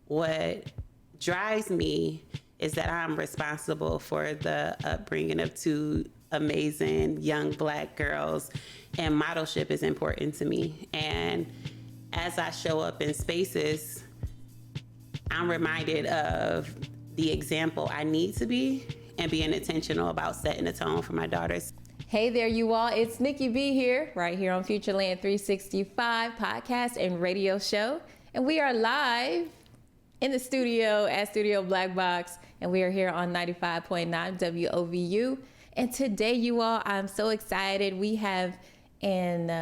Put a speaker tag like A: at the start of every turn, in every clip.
A: what drives me is that I'm responsible for the upbringing of two amazing young Black girls, and modelship is important to me. And as I show up in spaces, I'm reminded of the example I need to be and being intentional about setting the tone for my daughters.
B: Hey there, you all. It's Nikki B here, right here on Futureland365 podcast and radio show. And we are live in the studio at Studio Black Box, and we are here on 95.9 WOVU. And today, you all, I'm so excited. We have a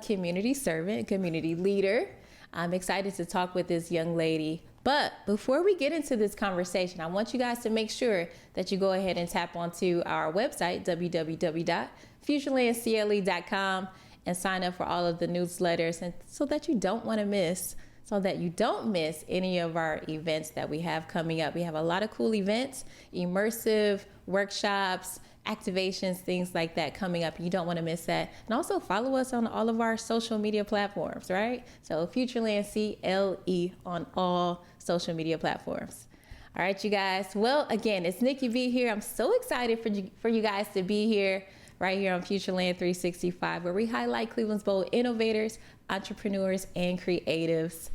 B: community servant, community leader. I'm excited to talk with this young lady. But before we get into this conversation, I want you guys to make sure that you go ahead and tap onto our website, www.futurelandcle.com, and sign up for all of the newsletters, and so that you don't miss any of our events that we have coming up. We have a lot of cool events, immersive workshops, activations, things like that coming up. You don't want to miss that. And also follow us on all of our social media platforms, right? So Futureland CLE on all social media platforms. All right, you guys. Well, again, it's Nikki B here. I'm so excited for you guys to be here right here on Futureland365, where we highlight Cleveland's bold innovators, entrepreneurs, and creatives.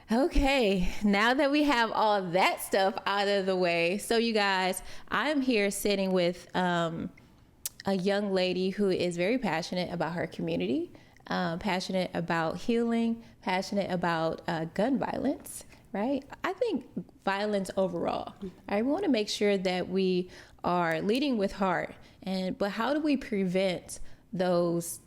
B: Okay, now that we have all that stuff out of the way, so you guys, I'm here sitting with a young lady who is very passionate about her community, passionate about healing, passionate about gun violence, right? I think violence overall. I want to make sure that we are leading with heart, but how do we prevent those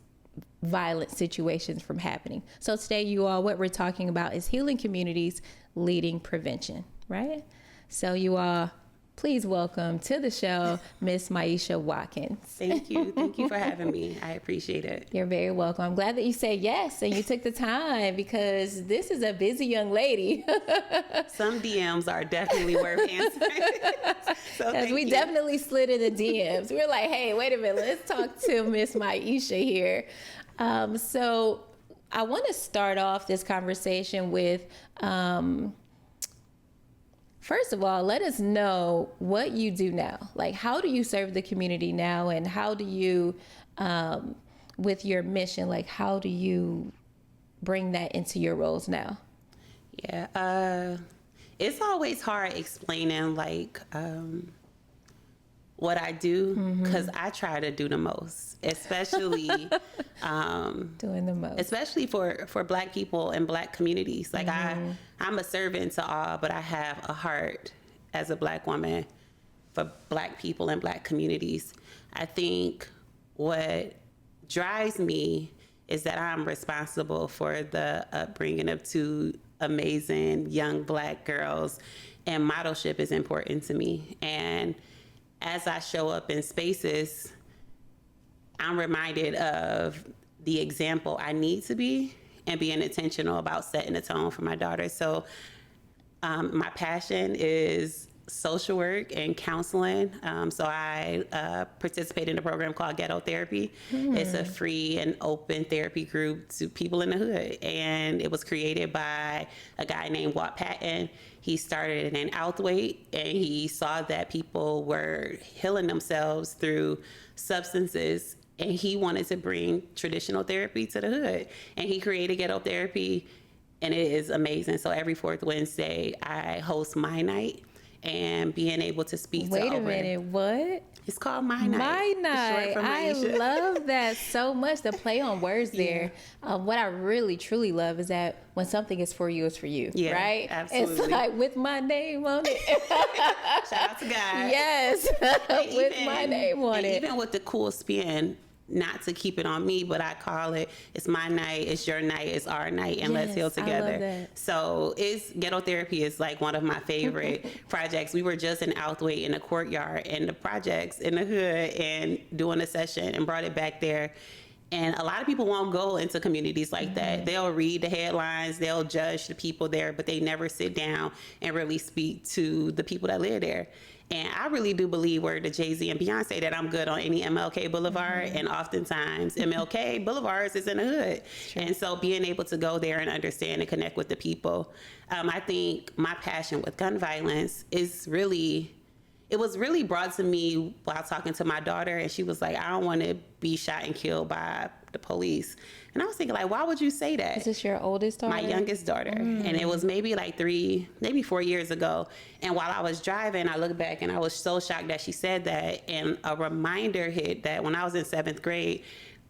B: violent situations from happening? So today, you all, what we're talking about is healing communities, leading prevention, right? So you all, please welcome to the show, Miss Myesha Watkins.
A: Thank you. Thank you for having me. I appreciate it.
B: You're very welcome. I'm glad that you said yes and you took the time, because this is a busy young lady.
A: Some DMs are definitely worth answering. So
B: because we definitely slid in the DMs. We were like, hey, wait a minute, let's talk to Miss Myesha here. So I want to start off this conversation with, first of all, let us know what you do now. Like, how do you serve the community now? And how do you, with your mission, like, how do you bring that into your roles now?
A: Yeah, it's always hard explaining, like, what I do, because I try to do the most, especially
B: doing the most,
A: especially for Black people and Black communities. Like I'm a servant to all, but I have a heart as a Black woman for Black people and Black communities. I think what drives me is that I'm responsible for the upbringing of two amazing young Black girls, and modelship is important to me. And as I show up in spaces, I'm reminded of the example I need to be and being intentional about setting the tone for my daughters. So my passion is social work and counseling. So I participate in a program called Ghetto Therapy. It's a free and open therapy group to people in the hood. And it was created by a guy named Walt Patton. He started it in Althwaite, and he saw that people were healing themselves through substances, and he wanted to bring traditional therapy to the hood. And he created Ghetto Therapy, and it is amazing. So every fourth Wednesday, I host My Night, and being able to speak
B: Wait
A: to
B: a minute, what?
A: It's called My Night.
B: My Night. I love that so much, the play on words there. What I really, truly love is that when something is for you, it's for you, right?
A: Absolutely.
B: It's like, with my name on it.
A: Shout out to God.
B: Yes, with my name on it.
A: Even with the cool spin, not to keep it on me, but I call it, it's my night, it's your night, it's our night, and let's heal together.
B: I love that.
A: So Ghetto Therapy is like one of my favorite projects. We were just in Althwaite in the courtyard and the projects in the hood and doing a session and brought it back there. And a lot of people won't go into communities like that. They'll read the headlines, they'll judge the people there, but they never sit down and really speak to the people that live there. And I really do believe, word to Jay-Z and Beyonce, that I'm good on any MLK Boulevard. And oftentimes MLK Boulevards is in the hood. And so being able to go there and understand and connect with the people. I think my passion with gun violence is it was really brought to me while talking to my daughter, and she was like, I don't want to be shot and killed by the police. And I was thinking, like, why would you say that?
B: Is this your oldest daughter?
A: My youngest daughter. And it was maybe like 4 years ago. And while I was driving, I looked back and I was so shocked that she said that. And a reminder hit that when I was in 7th grade,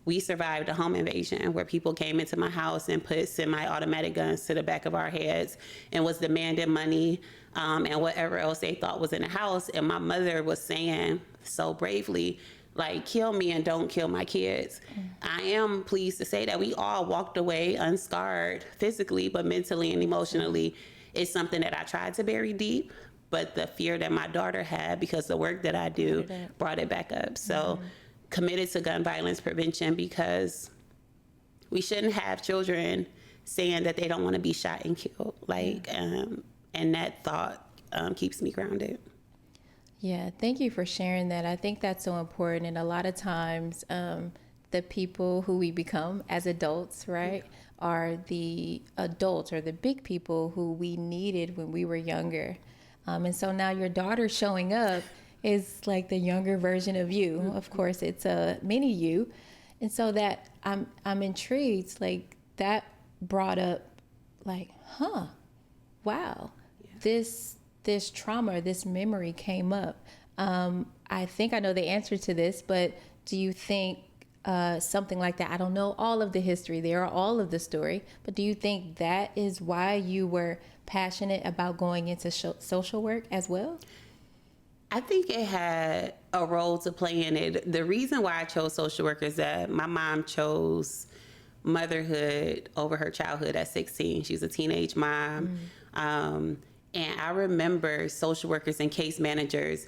A: we survived a home invasion where people came into my house and put semi-automatic guns to the back of our heads and was demanding money and whatever else they thought was in the house. And my mother was saying so bravely, like, kill me and don't kill my kids. I am pleased to say that we all walked away unscarred physically, but mentally and emotionally. It's something that I tried to bury deep, but the fear that my daughter had, because the work that I do, brought it back up. So committed to gun violence prevention, because we shouldn't have children saying that they don't want to be shot and killed. And that thought keeps me grounded.
B: Yeah, thank you for sharing that. I think that's so important. And a lot of times, the people who we become as adults, right, are the adults or the big people who we needed when we were younger. And so now your daughter showing up is like the younger version of you. Of course, it's a mini you. And so that I'm intrigued, like that brought up like, wow, this trauma, this memory came up. I think I know the answer to this, but do you think something like that, I don't know all of the history there or all of the story, but do you think that is why you were passionate about going into social work as well?
A: I think it had a role to play in it. The reason why I chose social work is that my mom chose motherhood over her childhood at 16. She's a teenage mom. And I remember social workers and case managers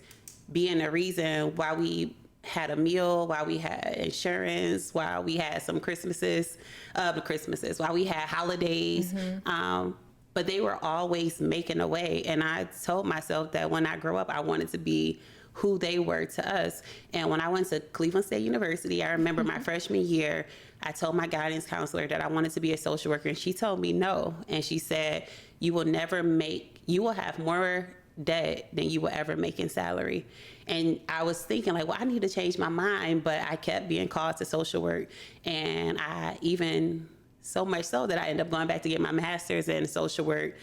A: being the reason why we had a meal, why we had insurance, why we had some Christmases, why we had holidays. But they were always making a way. And I told myself that when I grow up, I wanted to be who they were to us. And when I went to Cleveland State University, I remember my freshman year, I told my guidance counselor that I wanted to be a social worker, and she told me no. And she said, you will have more debt than you will ever make in salary. And I was thinking, like, well, I need to change my mind, but I kept being called to social work. And I even, so much so that I ended up going back to get my master's in social work.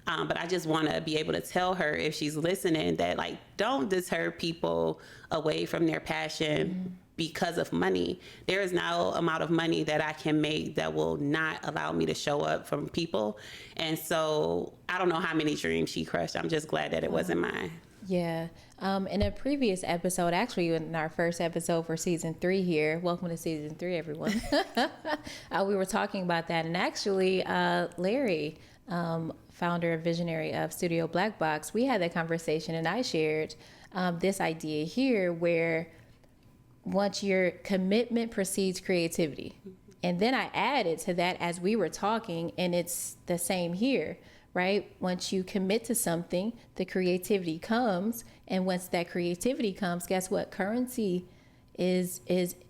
A: But I just want to be able to tell her, if she's listening, that, like, don't deter people away from their passion because of money. There is no amount of money that I can make that will not allow me to show up from people. And so I don't know how many dreams she crushed. I'm just glad that it wasn't mine.
B: Yeah. In a previous episode, actually in our first episode for season 3 here, welcome to season 3, everyone. We were talking about that. And actually, Larry, founder and visionary of Studio Black Box, we had that conversation, and I shared this idea here where once your commitment precedes creativity. And then I added to that as we were talking, and it's the same here, right? Once you commit to something, the creativity comes. And once that creativity comes, guess what? Currency is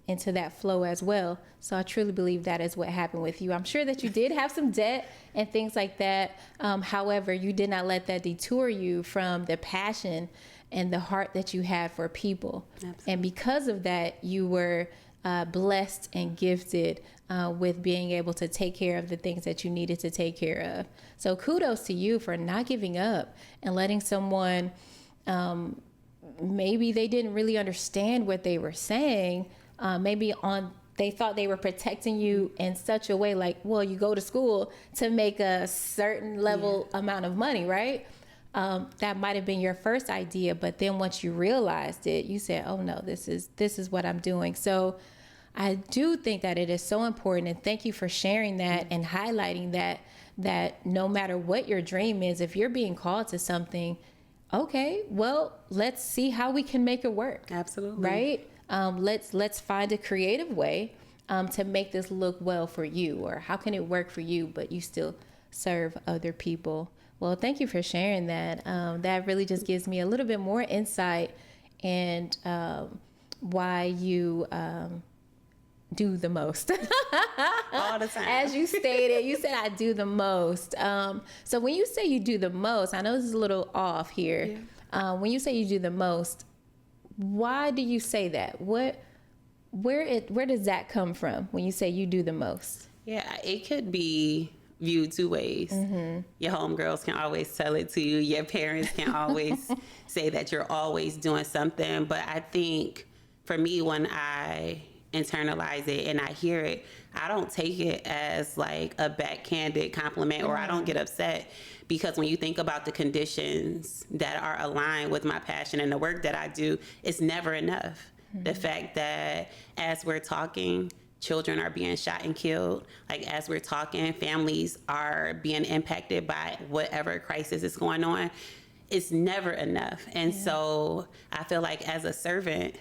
B: into that flow as well. So I truly believe that is what happened with you. I'm sure that you did have some debt and things like that. However, you did not let that detour you from the passion and the heart that you had for people. Absolutely. And because of that, you were blessed and gifted with being able to take care of the things that you needed to take care of. So kudos to you for not giving up and letting someone, maybe they didn't really understand what they were saying. They thought they were protecting you in such a way, like, well, you go to school to make a certain level amount of money, right? That might have been your first idea, but then once you realized it, you said, oh no, this is what I'm doing. So I do think that it is so important, and thank you for sharing that and highlighting that no matter what your dream is, if you're being called to something, okay, well, let's see how we can make it work.
A: Absolutely.
B: Right? Let's find a creative way to make this look well for you, or how can it work for you, but you still serve other people? Well, thank you for sharing that. That really just gives me a little bit more insight and why you do the most.
A: All the time.
B: As you stated, you said I do the most. So when you say you do the most, I know this is a little off here. Yeah. When you say you do the most, why do you say that? Where does that come from when you say you do the most?
A: Yeah, it could be viewed two ways. Mm-hmm. Your homegirls can always tell it to you. Your parents can always say that you're always doing something. But I think for me, when I internalize it and I hear it, I don't take it as like a backhanded compliment, or I don't get upset, because when you think about the conditions that are aligned with my passion and the work that I do, it's never enough. Mm-hmm. The fact that as we're talking, children are being shot and killed. Like, as we're talking, families are being impacted by whatever crisis is going on. It's never enough. And so I feel like as a servant,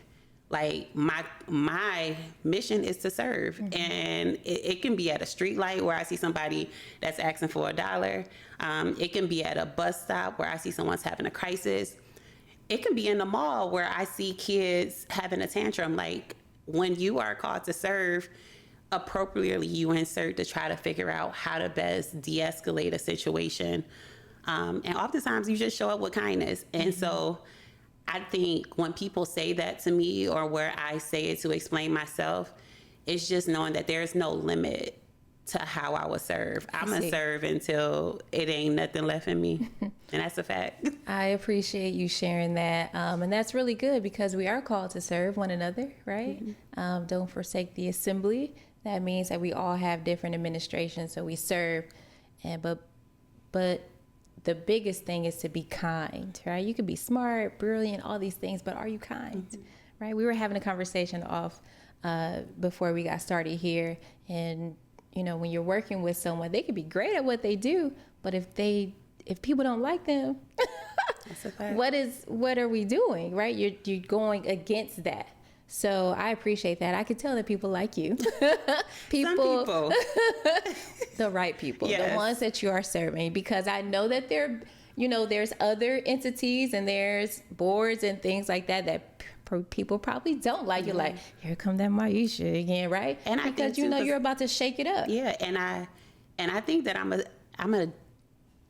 A: like my mission is to serve. Mm-hmm. And it can be at a street light where I see somebody that's asking for $1. It can be at a bus stop where I see someone's having a crisis. It can be in the mall where I see kids having a tantrum. Like, when you are called to serve, appropriately you insert to try to figure out how to best de-escalate a situation. And oftentimes you just show up with kindness. And so I think when people say that to me, or where I say it to explain myself, it's just knowing that there's no limit to how I will serve. I'm going to serve until it ain't nothing left in me. And that's a fact. I
B: appreciate you sharing that. And that's really good, because we are called to serve one another, right? Mm-hmm. Don't forsake the assembly. That means that we all have different administrations, so we serve. But the biggest thing is to be kind, right? You could be smart, brilliant, all these things, but are you kind, mm-hmm. right? We were having a conversation off before we got started here, and you know, when you're working with someone, they could be great at what they do, but if people don't like them, that's a fact. What are we doing, right? You're going against that. So I appreciate that. I could tell that people like you.
A: Some people.
B: The right people,
A: yes.
B: The ones that you are serving, because I know that there's other entities and there's boards and things like that people probably don't like. Mm-hmm. You're like, here come that Myesha again, right? And because you're about to shake it up.
A: Yeah, and I think that I'm a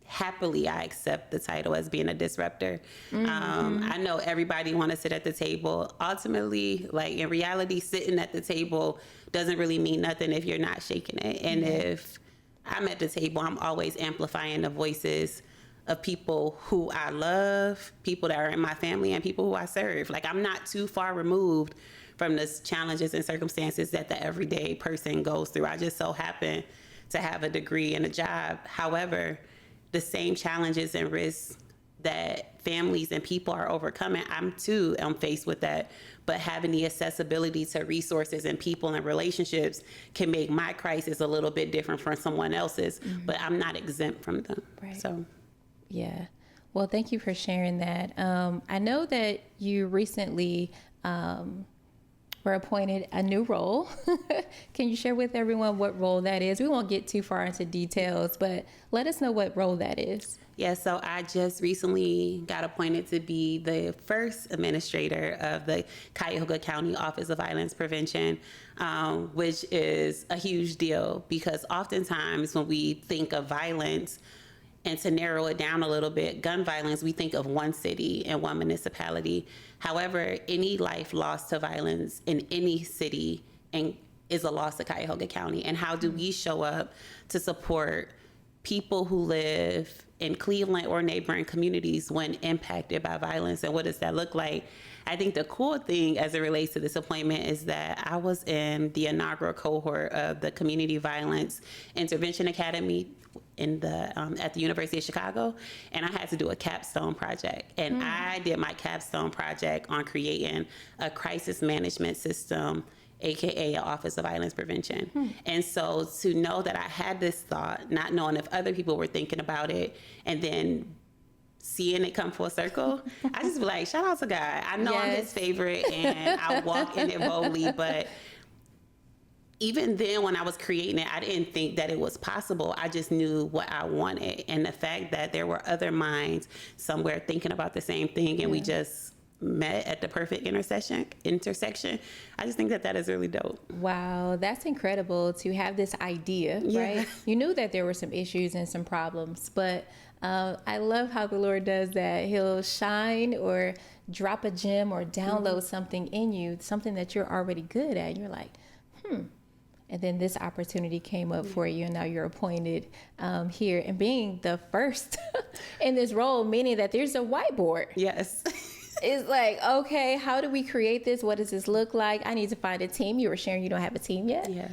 A: happily I accept the title as being a disruptor. Mm-hmm. I know everybody want to sit at the table. Ultimately, like in reality, sitting at the table doesn't really mean nothing if you're not shaking it. And if I'm at the table, I'm always amplifying the voices of people who I love, people that are in my family, and people who I serve. Like, I'm not too far removed from the challenges and circumstances that the everyday person goes through. I just so happen to have a degree and a job. However, the same challenges and risks that families and people are overcoming, I'm faced with that. But having the accessibility to resources and people and relationships can make my crisis a little bit different from someone else's, mm-hmm. but I'm not exempt from them.
B: Right.
A: So.
B: Yeah. Well, thank you for sharing that. I know that you recently were appointed a new role. Can you share with everyone what role that is? We won't get too far into details, but let us know what role that is.
A: Yeah, so I just recently got appointed to be the first administrator of the Cuyahoga County Office of Violence Prevention, which is a huge deal, because oftentimes when we think of violence, and to narrow it down a little bit, gun violence, we think of one city and one municipality. However, any life lost to violence in any city is a loss to Cuyahoga County. And how do we show up to support people who live in Cleveland or neighboring communities when impacted by violence, and what does that look like? I think the cool thing as it relates to this appointment is that I was in the inaugural cohort of the Community Violence Intervention Academy at the University of Chicago, and I had to do a capstone project. And I did my capstone project on creating a crisis management system, AKA an Office of Violence Prevention. And so to know that I had this thought, not knowing if other people were thinking about it, and then seeing it come full circle, I just be like, shout out to God. I know I'm his favorite and I walk in it boldly, but even then when I was creating it, I didn't think that it was possible. I just knew what I wanted. And the fact that there were other minds somewhere thinking about the same thing and we just met at the perfect intersection, I just think that that is really dope.
B: Wow, that's incredible to have this idea, right? You knew that there were some issues and some problems, but I love how the Lord does that. He'll shine or drop a gem or download something in you, something that you're already good at. And you're like, And then this opportunity came up for you, and now you're appointed here. And being the first in this role, meaning that there's a whiteboard.
A: Yes.
B: It's like, okay, how do we create this? What does this look like? I need to find a team. You were sharing you don't have a team yet.
A: Yeah.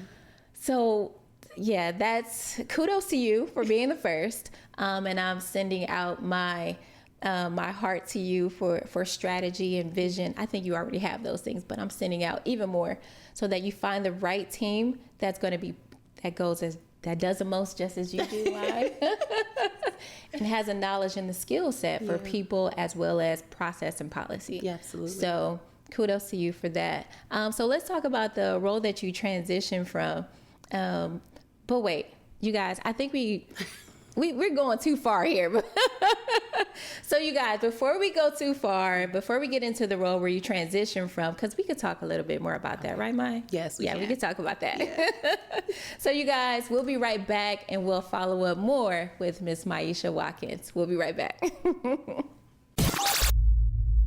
B: So, yeah, that's kudos to you for being the first. And I'm sending out my heart to you for strategy and vision. I think you already have those things, but I'm sending out even more so that you find the right team that does the most just as you do live and has a knowledge and the skill set for people as well as process and policy.
A: Yeah, absolutely.
B: So kudos to you for that. So let's talk about the role that you transitioned from. But wait, you guys, I think we're going too far here. So you guys, before we go too far, before we get into the role where you transition from, because we could talk a little bit more about that, right, Mai?
A: Yes, we can.
B: We could talk about that. So you guys, we'll be right back and we'll follow up more with Miss Myesha Watkins. We'll be right back.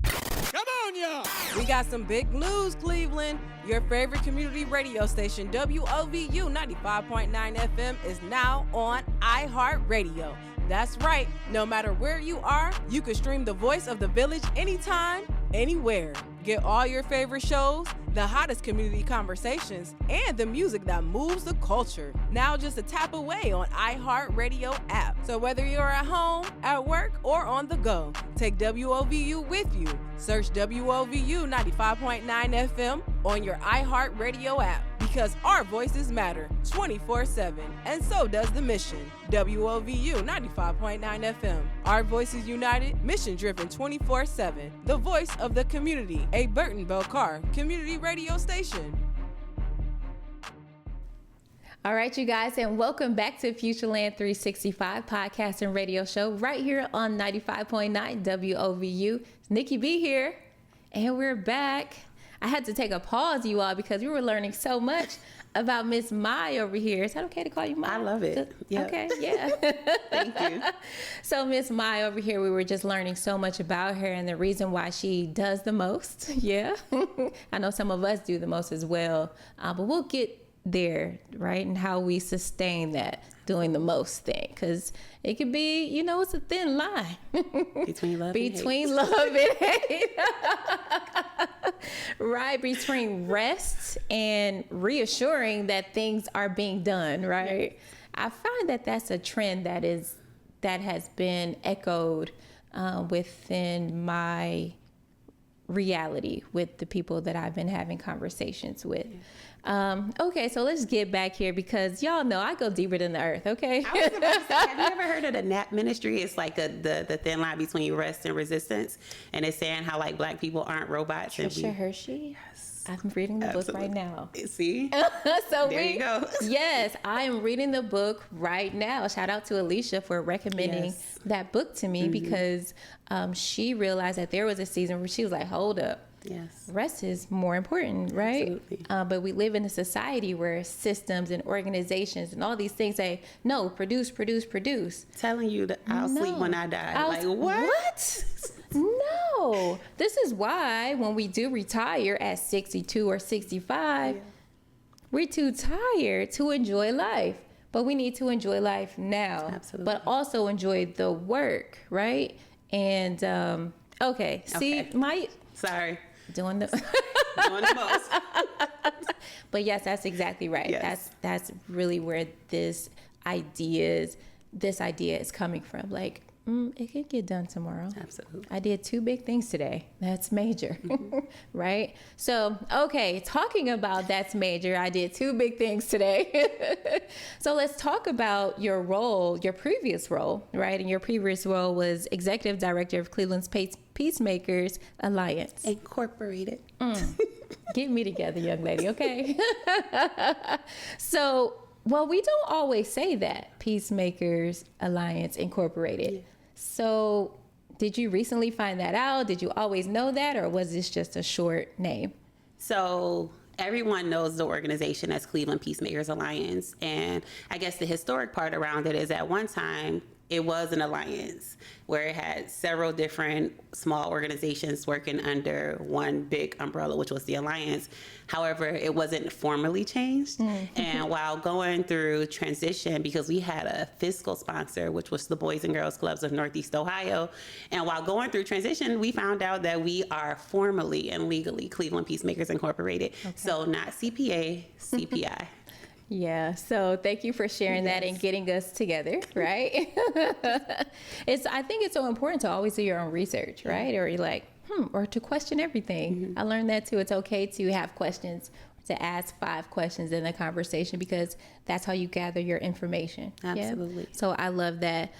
C: Come on, y'all! We got some big news, Cleveland. Your favorite community radio station, WOVU 95.9 FM, is now on iHeartRadio. That's right. No matter where you are, you can stream the voice of the village anytime, anywhere. Get all your favorite shows, the hottest community conversations, and the music that moves the culture. Now just a tap away on iHeartRadio app. So whether you're at home, at work, or on the go, take WOVU with you. Search WOVU 95.9 FM on your iHeartRadio app, because our voices matter 24/7, and so does the mission. WOVU 95.9 FM. Our voices united, mission driven 24/7. The voice of the community, a Burton Belcar community radio station.
B: All right, you guys, and welcome back to Futureland365 podcast and radio show right here on 95.9 WOVU. It's Nikki B here, and we're back. I had to take a pause, you all, because we were learning so much about Miss Mai over here. Is that okay to call you Mai?
A: I love it. Yeah.
B: Okay, yeah.
A: Thank you.
B: So Miss Mai over here, we were just learning so much about her and the reason why she does the most. Yeah. I know some of us do the most as well, but we'll get there, right? And how we sustain that doing the most thing, because it could be, it's a thin line
A: between love
B: and hate. Right, between rest and reassuring that things are being done right. Yes. I find that that's a trend that has been echoed within my reality with the people that I've been having conversations with. Okay, so let's get back here, because y'all know I go deeper than the earth, okay?
A: I was about to say, have you ever heard of the NAP ministry? It's like the thin line between rest and resistance. And it's saying how like Black people aren't robots.
B: Trisha Hershey? Yes. I'm reading the book right now.
A: See?
B: So
A: there you go.
B: Yes, I am reading the book right now. Shout out to Alicia for recommending that book to me, because she realized that there was a season where she was like, hold up.
A: Yes.
B: Rest is more important, right?
A: Absolutely.
B: But we live in a society where systems and organizations and all these things say, no, produce.
A: Telling you that I'll sleep when I die. Like, what?
B: No. This is why when we do retire at 62 or 65, we're too tired to enjoy life. But we need to enjoy life now.
A: Absolutely.
B: But also enjoy the work, right? And, okay. See,
A: Sorry.
B: Doing the
A: most.
B: But yes, that's exactly right.
A: Yes.
B: That's really where this idea is coming from. Like, it can get done tomorrow.
A: Absolutely.
B: I did 2 big things today. That's major, right? So, okay, talking about that's major, I did 2 big things today. So let's talk about your role, your previous role, right? And your previous role was Executive Director of Cleveland's Peacemakers Alliance.
A: Incorporated.
B: Get me together, young lady, okay? So, well, we don't always say that, Peacemakers Alliance Incorporated. Yeah. So, did you recently find that out? Did you always know that, or was this just a short name?
A: So, everyone knows the organization as Cleveland Peacemakers Alliance. And I guess the historic part around it is at one time, it was an alliance where it had several different small organizations working under one big umbrella, which was the alliance. However, it wasn't formally changed. And while going through transition, because we had a fiscal sponsor, which was the Boys and Girls Clubs of Northeast Ohio, and while going through transition, we found out that we are formally and legally Cleveland Peacemakers Incorporated. Okay. So not CPA, CPI.
B: Yeah, so thank you for sharing that and getting us together, right? I think it's so important to always do your own research, right? Or you're like, or to question everything. I learned that too. It's okay to have questions, to ask 5 questions in the conversation, because that's how you gather your information.
A: Absolutely.
B: Yeah? So I love that.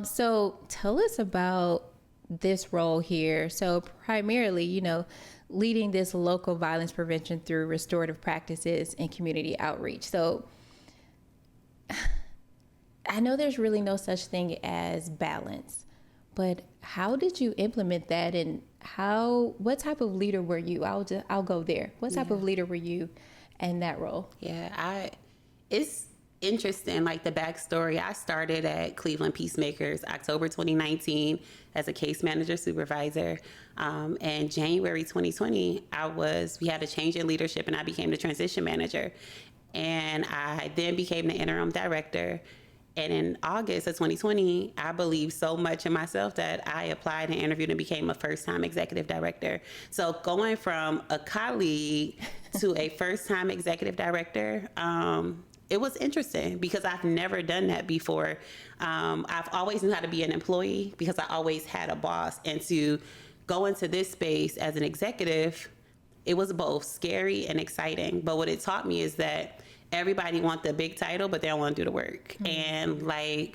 B: So tell us about this role here. So primarily, leading this local violence prevention through restorative practices and community outreach. So I know there's really no such thing as balance, but how did you implement that, and what type of leader were you? I'll go there. What type of leader were you in that role?
A: Yeah, it's interesting, like the backstory. I started at Cleveland Peacemakers October 2019 as a case manager supervisor. And January 2020, we had a change in leadership and I became the transition manager. And I then became the interim director. And in August of 2020, I believed so much in myself that I applied and interviewed and became a first-time executive director. So going from a colleague to a first-time executive director, it was interesting because I've never done that before. I've always knew how to be an employee because I always had a boss. And to go into this space as an executive, it was both scary and exciting. But what it taught me is that everybody wants the big title, but they don't want to do the work. And I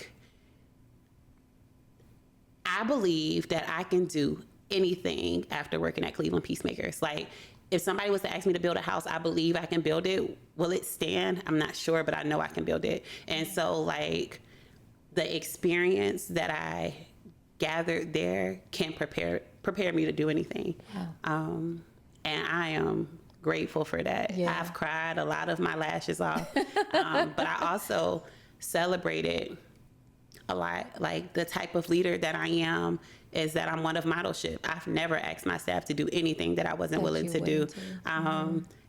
A: believe that I can do anything after working at Cleveland Peacemakers. Like, if somebody was to ask me to build a house, I believe I can build it. Will it stand? I'm not sure, but I know I can build it. And so, the experience that I gathered there can prepare me to do anything. Wow. And I am grateful for that. Yeah. I've cried a lot of my lashes off, but I also celebrated a lot. Like, the type of leader that I am is that I'm one of modelship. I've never asked my staff to do anything that I wasn't willing to do.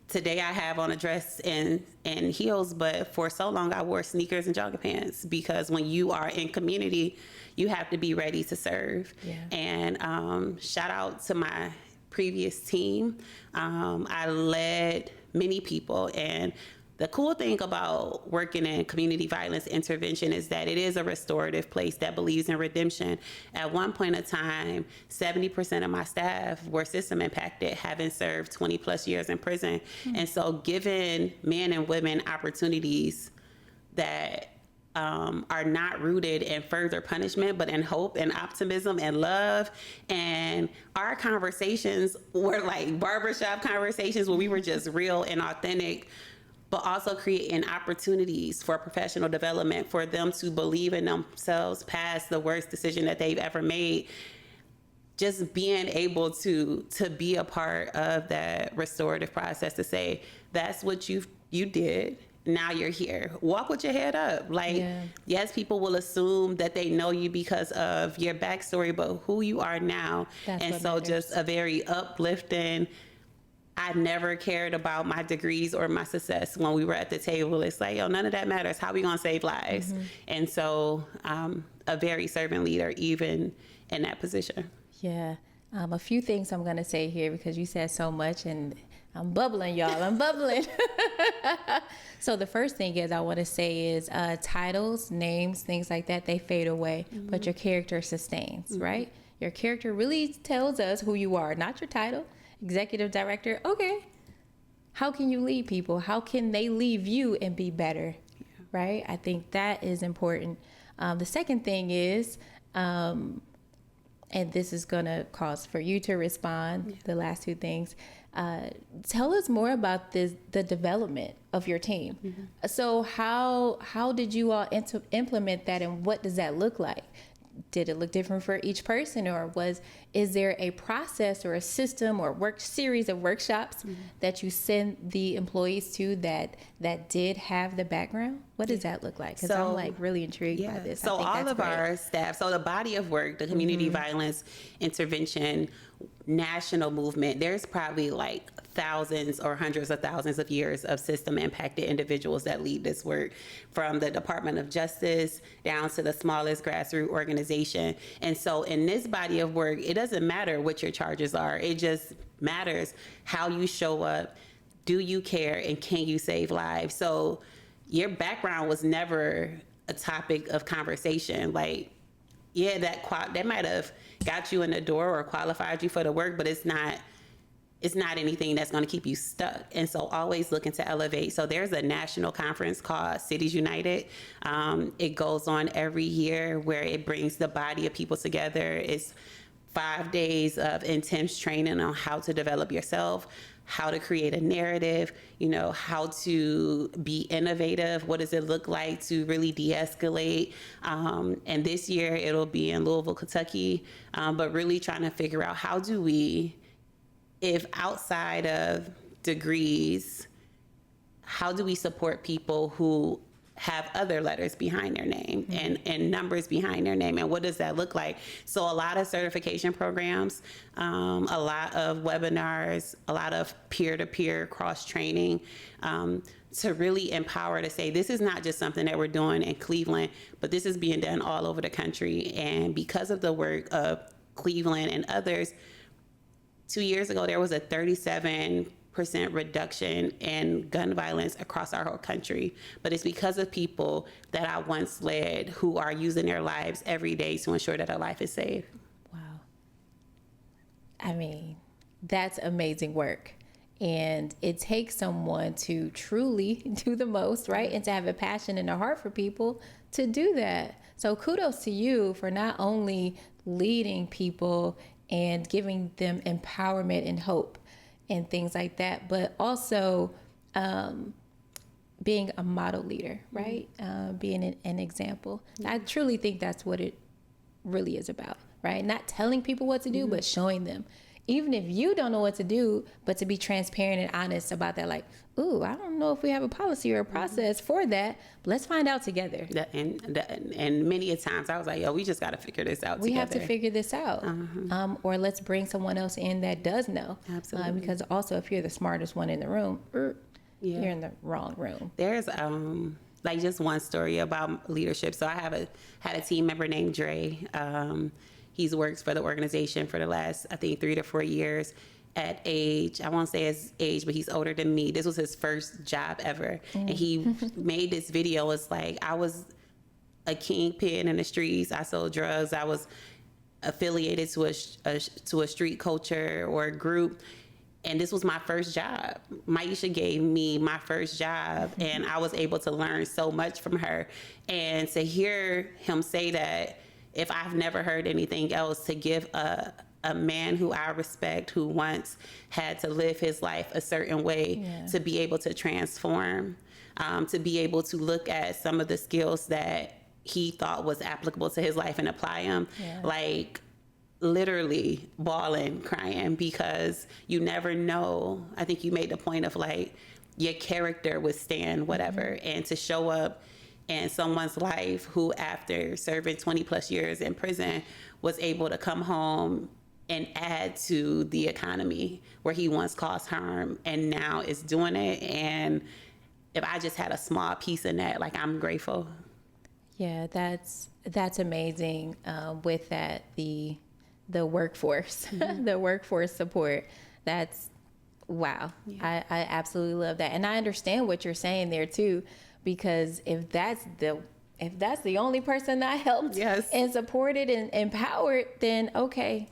A: Today I have on a dress and heels, but for so long I wore sneakers and jogging pants, because when you are in community, you have to be ready to serve. Yeah. And shout out to my previous team. I led many people, and the cool thing about working in community violence intervention is that it is a restorative place that believes in redemption. At one point in time, 70% of my staff were system impacted, having served 20 plus years in prison. And so giving men and women opportunities that are not rooted in further punishment, but in hope and optimism and love. And our conversations were like barbershop conversations where we were just real and authentic, but also creating opportunities for professional development for them to believe in themselves past the worst decision that they've ever made. Just being able to be a part of that restorative process, to say, that's what you did. Now you're here. Walk with your head up. Yes, people will assume that they know you because of your backstory, but who you are now. And so matters. Just a very uplifting. I never cared about my degrees or my success when we were at the table. It's like, none of that matters. How are we going to save lives? And so a very servant leader, even in that position.
B: Yeah. A few things I'm going to say here, because you said so much and I'm bubbling, y'all. I'm bubbling. So the first thing I want to say is titles, names, things like that, they fade away, but your character sustains, right? Your character really tells us who you are, not your title. Executive director, okay. How can you lead people? How can they leave you and be better, right? I think that is important. The second thing is, and this is going to cause for you to respond, the last two things, Tell us more about the development of your team. Mm-hmm. So how did you all implement that, and what does that look like? Did it look different for each person, or is there a process or a system or series of workshops mm-hmm. that you send the employees to that did have the background? What does that look like? Because I'm like really intrigued by this.
A: So all of our staff, so the body of work, the community mm-hmm. violence intervention national movement, there's probably like thousands or hundreds of thousands of years of system impacted individuals that lead this work, from the Department of Justice down to the smallest grassroots organization. And so in this body of work, it doesn't matter what your charges are. It just matters how you show up, do you care, and can you save lives? So your background was never a topic of conversation. Like, yeah, that might have got you in the door or qualified you for the work, but it's not anything that's going to keep you stuck. And so always looking to elevate. So there's a national conference called Cities United. It goes on every year, where it brings the body of people together. It's 5 days of intense training on how to develop yourself, how to create a narrative, how to be innovative. What does it look like to really de-escalate? And this year it'll be in Louisville, Kentucky, but really trying to figure out how do we, if outside of degrees, how do we support people who have other letters behind their name mm-hmm. and numbers behind their name, and what does that look like? So a lot of certification programs, a lot of webinars, a lot of peer-to-peer cross-training, to really empower, to say this is not just something that we're doing in Cleveland, but this is being done all over the country. And because of the work of Cleveland and others, 2 years ago, there was a 37% reduction in gun violence across our whole country. But it's because of people that I once led who are using their lives every day to ensure that a life is saved.
B: Wow. I mean, that's amazing work. And it takes someone to truly do the most, right? And to have a passion and a heart for people to do that. So kudos to you for not only leading people and giving them empowerment and hope and things like that, but also being a model leader, right? Being an example. Mm-hmm. I truly think that's what it really is about, right? Not telling people what to do, mm-hmm. but showing them. Even if you don't know what to do, but to be transparent and honest about that, like, ooh, I don't know if we have a policy or a process mm-hmm. for that, but let's find out together.
A: And many a times I was like, yo, we just got to figure this out together.
B: We have to figure this out. Uh-huh. Or let's bring someone else in that does know.
A: Absolutely.
B: Because also, if you're the smartest one in the room, you're in the wrong room.
A: There's like just one story about leadership. So I had a team member named Dre. He's worked for the organization for the last, I think, 3 to 4 years. At age, I won't say his age, but he's older than me. This was his first job ever. And he made this video. It's like, I was a kingpin in the streets. I sold drugs. I was affiliated to a street culture or a group. And this was my first job. Myesha gave me my first job, and I was able to learn so much from her. And to hear him say that, if I've never heard anything else, to give a man who I respect, who once had to live his life a certain way, to be able to transform, to be able to look at some of the skills that he thought was applicable to his life and apply them, like literally bawling, crying, because you never know. I think you made the point of like, your character withstand whatever, mm-hmm. and to show up in someone's life who, after serving 20 plus years in prison, was able to come home and add to the economy where he once caused harm and now is doing it. And if I just had a small piece in that, like, I'm grateful.
B: Yeah, that's amazing. With that, the workforce, mm-hmm. the workforce support, that's wow. Yeah. I absolutely love that. And I understand what you're saying there too, because if that's the only person I helped and supported and empowered, then okay,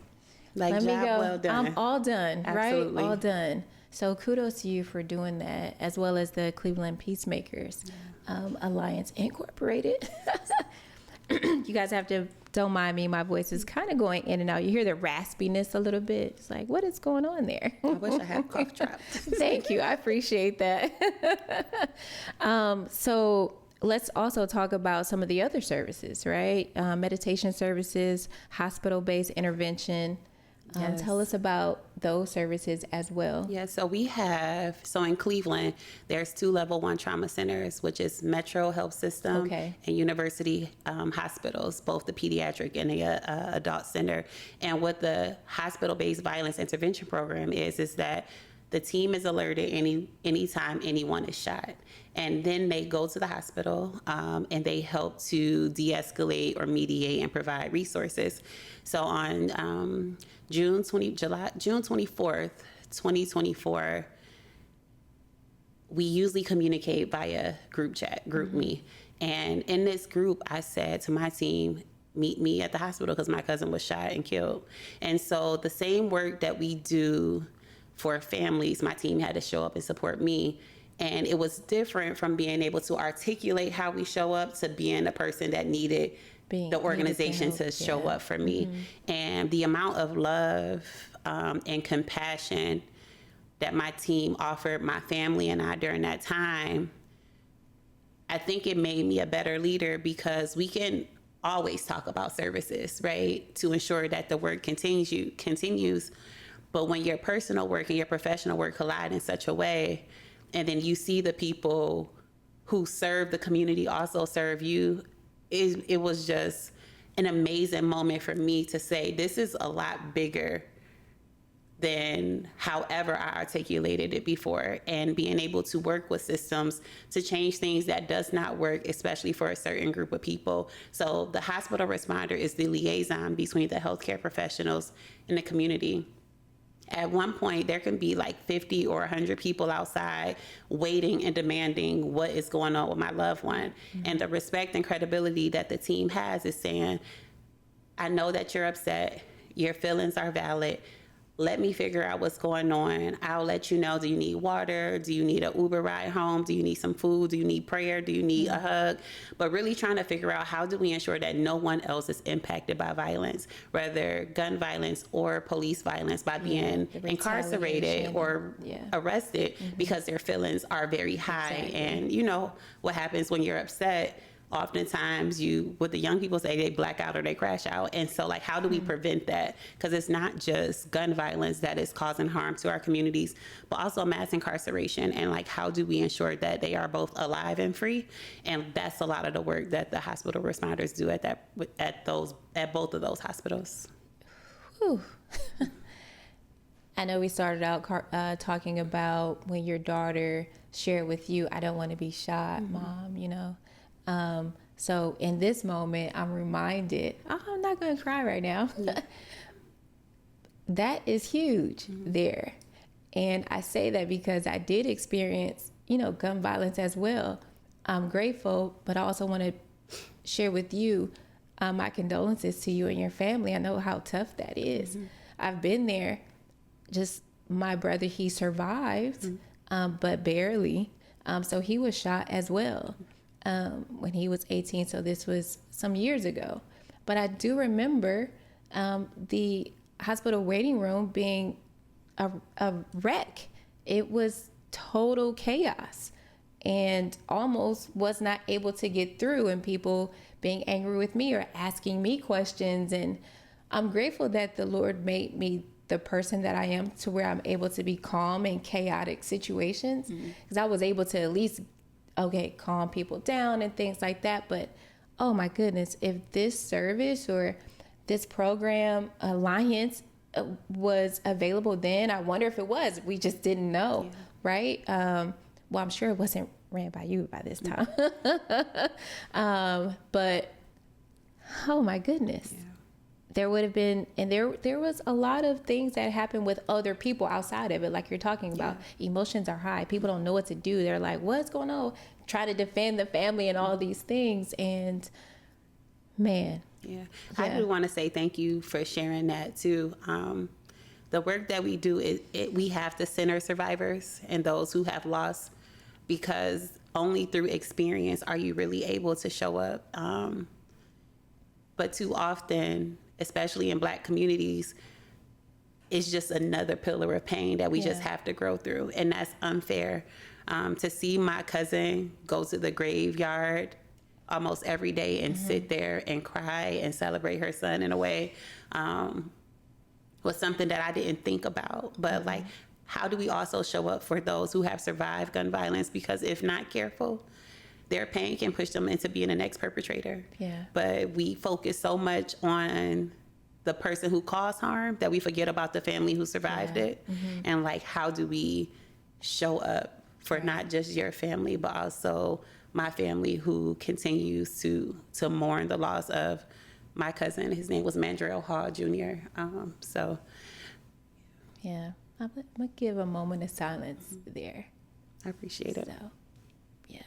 A: like,
B: let me go.
A: Well done.
B: I'm all done,
A: Absolutely.
B: Right? All done. So kudos to you for doing that, as well as the Cleveland Peacemakers Alliance Incorporated. You guys don't mind me. My voice is kind of going in and out. You hear the raspiness a little bit. It's like, what is going on there?
A: I wish I had cough drops.
B: Thank you. I appreciate that. So let's also talk about some of the other services, right? Meditation services, hospital-based intervention.
A: Yes.
B: Tell us about those services as well.
A: Yeah, so in Cleveland, there's 2 level 1 trauma centers, which is Metro Health System and University hospitals, both the pediatric and the adult center. And what the hospital-based violence intervention program is that the team is alerted anytime anyone is shot. And then they go to the hospital and they help to de-escalate or mediate and provide resources. So on June 24th, 2024, we usually communicate via group chat, GroupMe. And in this group, I said to my team, meet me at the hospital because my cousin was shot and killed. And so the same work that we do for families, my team had to show up and support me. And it was different from being able to articulate how we show up to being the person that needed the organization to show up for me. And the amount of love and compassion that my team offered my family and I during that time, I think it made me a better leader, because we can always talk about services, right, to ensure that the work continues. But when your personal work and your professional work collide in such a way, and then you see the people who serve the community also serve you, it was just an amazing moment for me to say, this is a lot bigger than however I articulated it before, and being able to work with systems to change things that does not work, especially for a certain group of people. So the hospital responder is the liaison between the healthcare professionals and the community. At one point, there can be like 50 or 100 people outside waiting and demanding what is going on with my loved one. And the respect and credibility that the team has is saying, I know that you're upset. Your feelings are valid. Let me figure out what's going on. I'll let you know. Do you need water? Do you need an Uber ride home? Do you need some food? Do you need prayer? Do you need a hug? But really trying to figure out, how do we ensure that no one else is impacted by violence, whether gun violence or police violence, by being incarcerated or arrested because their feelings are very high. And you know what happens when you're upset. Oftentimes what the young people say, they black out or they crash out. And so like, how do we prevent that? Because it's not just gun violence that is causing harm to our communities, but also mass incarceration. And like, how do we ensure that they are both alive and free? And that's a lot of the work that the hospital responders do at both of those hospitals.
B: Whew. I know we started out talking about when your daughter shared with you, I don't want to be shot, Mom, you know. So in this moment, I'm reminded, I'm not going to cry right now. That is huge there. And I say that because I did experience, gun violence as well. I'm grateful, but I also want to share with you my condolences to you and your family. I know how tough that is. I've been there. Just my brother, he survived, but barely. So he was shot as well. When he was 18, so this was some years ago. But I do remember the hospital waiting room being a wreck. It was total chaos, and almost was not able to get through, and people being angry with me or asking me questions. And I'm grateful that the Lord made me the person that I am, to where I'm able to be calm in chaotic situations, because I was able to at least calm people down and things like that. But oh my goodness, if this service or this program alliance was available then, I wonder if it was. We just didn't know, right? Well, I'm sure it wasn't ran by you by this time. But oh my goodness. There would have been, and there was a lot of things that happened with other people outside of it, like you're talking about. Emotions are high. People don't know what to do. They're like, what's going on? Try to defend the family and all these things. And man.
A: I do want to say thank you for sharing that too. The work that we do, we have to center survivors and those who have lost, because only through experience are you really able to show up But too often, especially in Black communities, it's just another pillar of pain that we just have to grow through. And that's unfair. To see my cousin go to the graveyard almost every day and sit there and cry and celebrate her son in a way was something that I didn't think about. But like, how do we also show up for those who have survived gun violence? Because if not careful, their pain can push them into being the next perpetrator.
B: Yeah.
A: But we focus so much on the person who caused harm that we forget about the family who survived it. And like, how do we show up for not just your family, but also my family who continues to mourn the loss of my cousin. His name was Mandrell Hall Jr. So.
B: Yeah, I'm gonna give a moment of silence there.
A: I appreciate it.
B: So, yeah.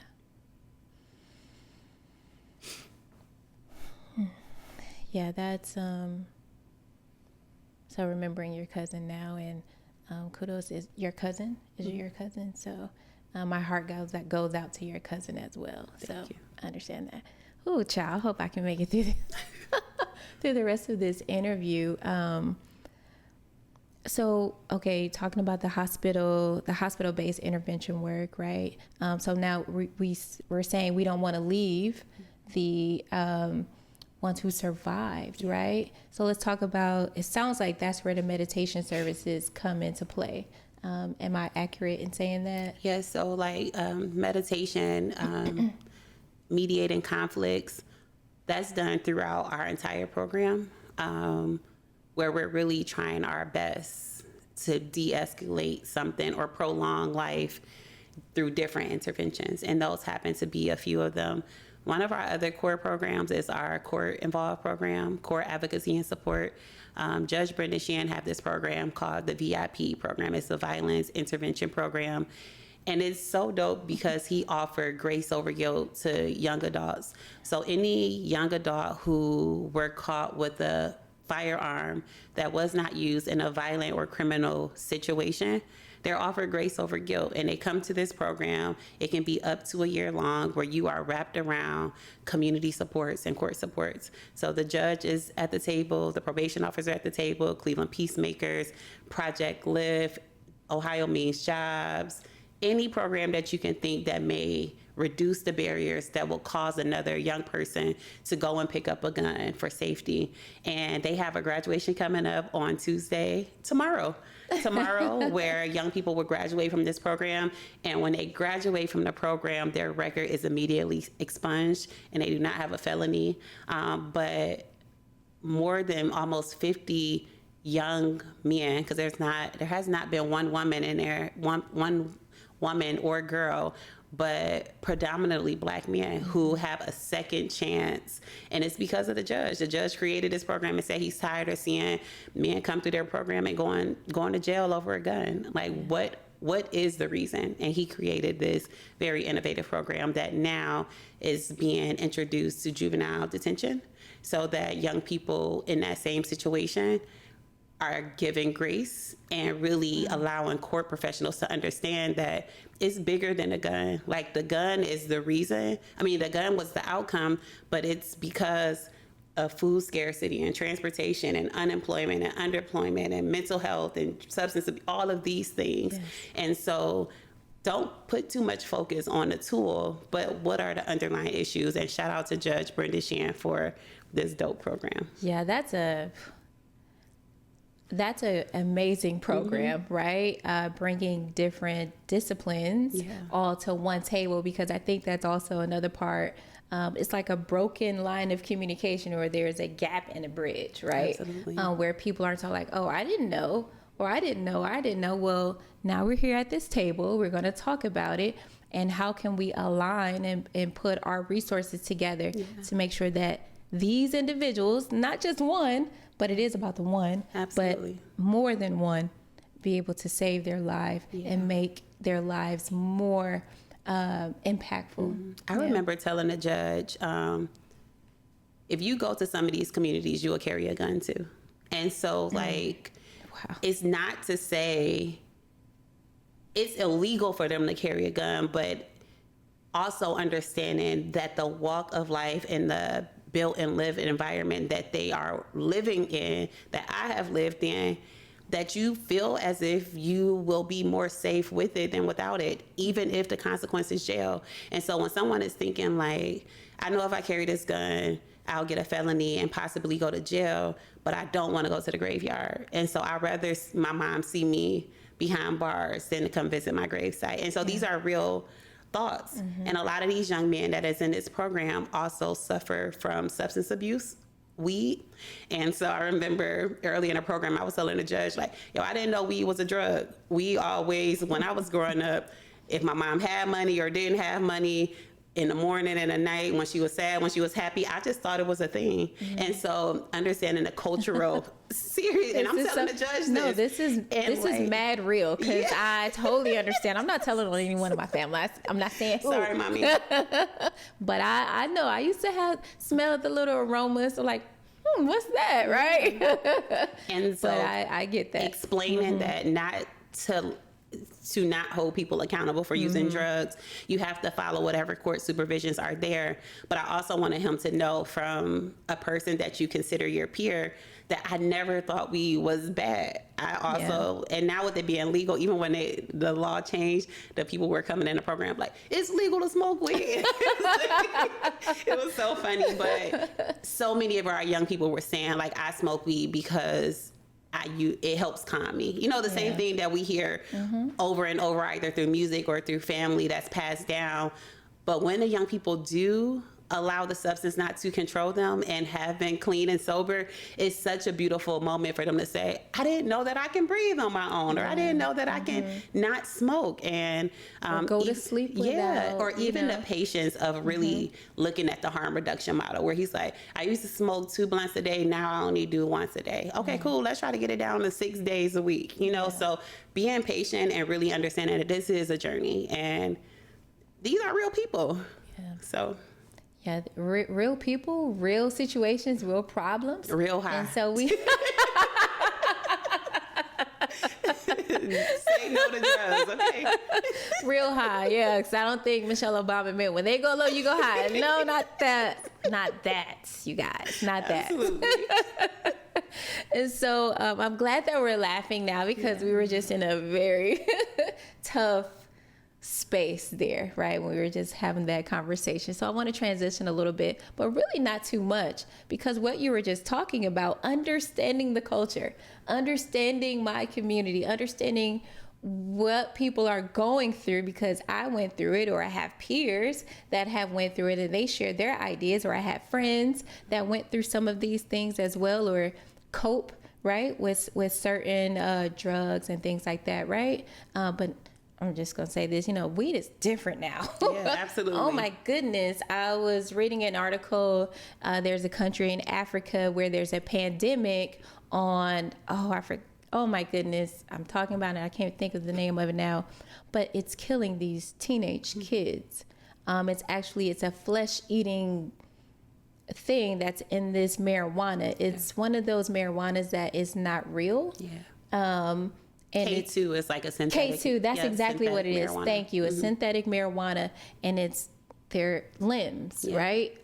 B: Yeah, that's, so remembering your cousin now, and kudos is your cousin, your cousin? So my heart goes out to your cousin as well.
A: Thank you.
B: I understand that. Oh, child, I hope I can make it through through the rest of this interview. So, okay, talking about the hospital-based intervention work, right? So now we're saying we don't want to leave the ones who survived, right? So let's talk about, it sounds like that's where the meditation services come into play. Am I accurate in saying that?
A: Yes, so like meditation, mediating conflicts, that's done throughout our entire program, where we're really trying our best to de-escalate something or prolong life through different interventions. And those happen to be a few of them. One of our other core programs is our court-involved program, Court Advocacy and Support. Judge Brenda Sheehan have this program called the VIP program. It's a violence intervention program. And it's so dope because he offered grace over guilt to young adults. So any young adult who were caught with a firearm that was not used in a violent or criminal situation, they're offered grace over guilt, and they come to this program. It can be up to a year long, where you are wrapped around community supports and court supports. So the judge is at the table, the probation officer at the table, Cleveland Peacemakers, Project Lift, Ohio Means Jobs, any program that you can think that may reduce the barriers that will cause another young person to go and pick up a gun for safety. And they have a graduation coming up on tomorrow, where young people will graduate from this program. And when they graduate from the program, their record is immediately expunged and they do not have a felony. But more than almost 50 young men, because there has not been one woman in there, one woman or girl, but predominantly Black men who have a second chance. And it's because of the judge. The judge created this program and said he's tired of seeing men come through their program and going to jail over a gun. Like, what is the reason? And he created this very innovative program that now is being introduced to juvenile detention, so that young people in that same situation are given grace and really allowing court professionals to understand that it's bigger than a gun. Like, the gun is the reason. I mean, the gun was the outcome, but it's because of food scarcity and transportation and unemployment and underemployment and mental health and substance abuse, all of these things. Yes. And so don't put too much focus on the tool, but what are the underlying issues? And shout out to Judge Brenda Sheehan for this dope program.
B: Yeah, that's an amazing program, right? Bringing different disciplines all to one table, because I think that's also another part. It's like a broken line of communication, or there's a gap in a bridge, right?
A: Absolutely.
B: Where people aren't like, oh, I didn't know, or I didn't know. Well, now we're here at this table. We're going to talk about it. And how can we align and put our resources together to make sure that these individuals, not just one, but it is about the one,
A: Absolutely.
B: but more than one, be able to save their life and make their lives more impactful.
A: I remember telling the judge, if you go to some of these communities, you will carry a gun too. And so it's not to say it's illegal for them to carry a gun, but also understanding that the walk of life and the built and live an environment that they are living in, that I have lived in, that you feel as if you will be more safe with it than without it, even if the consequence is jail. And so when someone is thinking like, I know if I carry this gun, I'll get a felony and possibly go to jail, but I don't want to go to the graveyard. And so I'd rather my mom see me behind bars than to come visit my gravesite. And so these are real thoughts. And a lot of these young men that is in this program also suffer from substance abuse, weed. And so I remember early in the program, I was telling the judge, like, yo, I didn't know weed was a drug. We always, when I was growing up, if my mom had money or didn't have money, in the morning and the night, when she was sad, when she was happy, I just thought it was a thing. And so understanding the cultural serious, and I'm telling the judge this.
B: No, this is mad real, because I totally understand. I'm not telling on anyone in my family. I'm not saying who.
A: Sorry, mommy.
B: But I know I used to smell the little aromas, so like, what's that, right?
A: And so
B: but I get that.
A: Explaining that not to not hold people accountable for using drugs. You have to follow whatever court supervisions are there. But I also wanted him to know from a person that you consider your peer that I never thought weed was bad. I also, and now with it being legal, even when the law changed, the people were coming in the program like, it's legal to smoke weed. It was so funny, but so many of our young people were saying like, I smoke weed because it helps calm me. You know, the same thing that we hear over and over, either through music or through family that's passed down. But when the young people do allow the substance not to control them and have been clean and sober, it's such a beautiful moment for them to say, I didn't know that I can breathe on my own, or I didn't know that I can not smoke, and
B: or go to sleep without,
A: or even the patience of really looking at the harm reduction model, where he's like, I used to smoke 2 blunts a day, now I only do once a day. Okay, cool, let's try to get it down to 6 days a week, you know. So being patient and really understanding that this is a journey, and these are real people. So
B: yeah, real people, real situations, real problems.
A: Real high.
B: And so we...
A: Say no to drugs, okay?
B: Real high, yeah, because I don't think Michelle Obama meant when they go low, you go high. No, not that. Not that, you guys. Not that.
A: Absolutely.
B: And so I'm glad that we're laughing now, because we were just in a very tough space there, right, when we were just having that conversation. So I want to transition a little bit, but really not too much, because what you were just talking about, understanding the culture, understanding my community, understanding what people are going through, because I went through it, or I have peers that have went through it and they share their ideas, or I have friends that went through some of these things as well, or cope, right, with certain drugs and things like that, right? But I'm just going to say this, weed is different now.
A: Yeah, absolutely.
B: Oh my goodness. I was reading an article. There's a country in Africa where there's a pandemic on, oh my goodness. I'm talking about it. I can't think of the name of it now, but it's killing these teenage kids. It's a flesh eating thing that's in this marijuana. It's one of those marijuanas that is not real.
A: Yeah. And K2 is like a synthetic.
B: K2, that's exactly what it is. Marijuana. Thank you. A synthetic marijuana, and it's their limbs, right?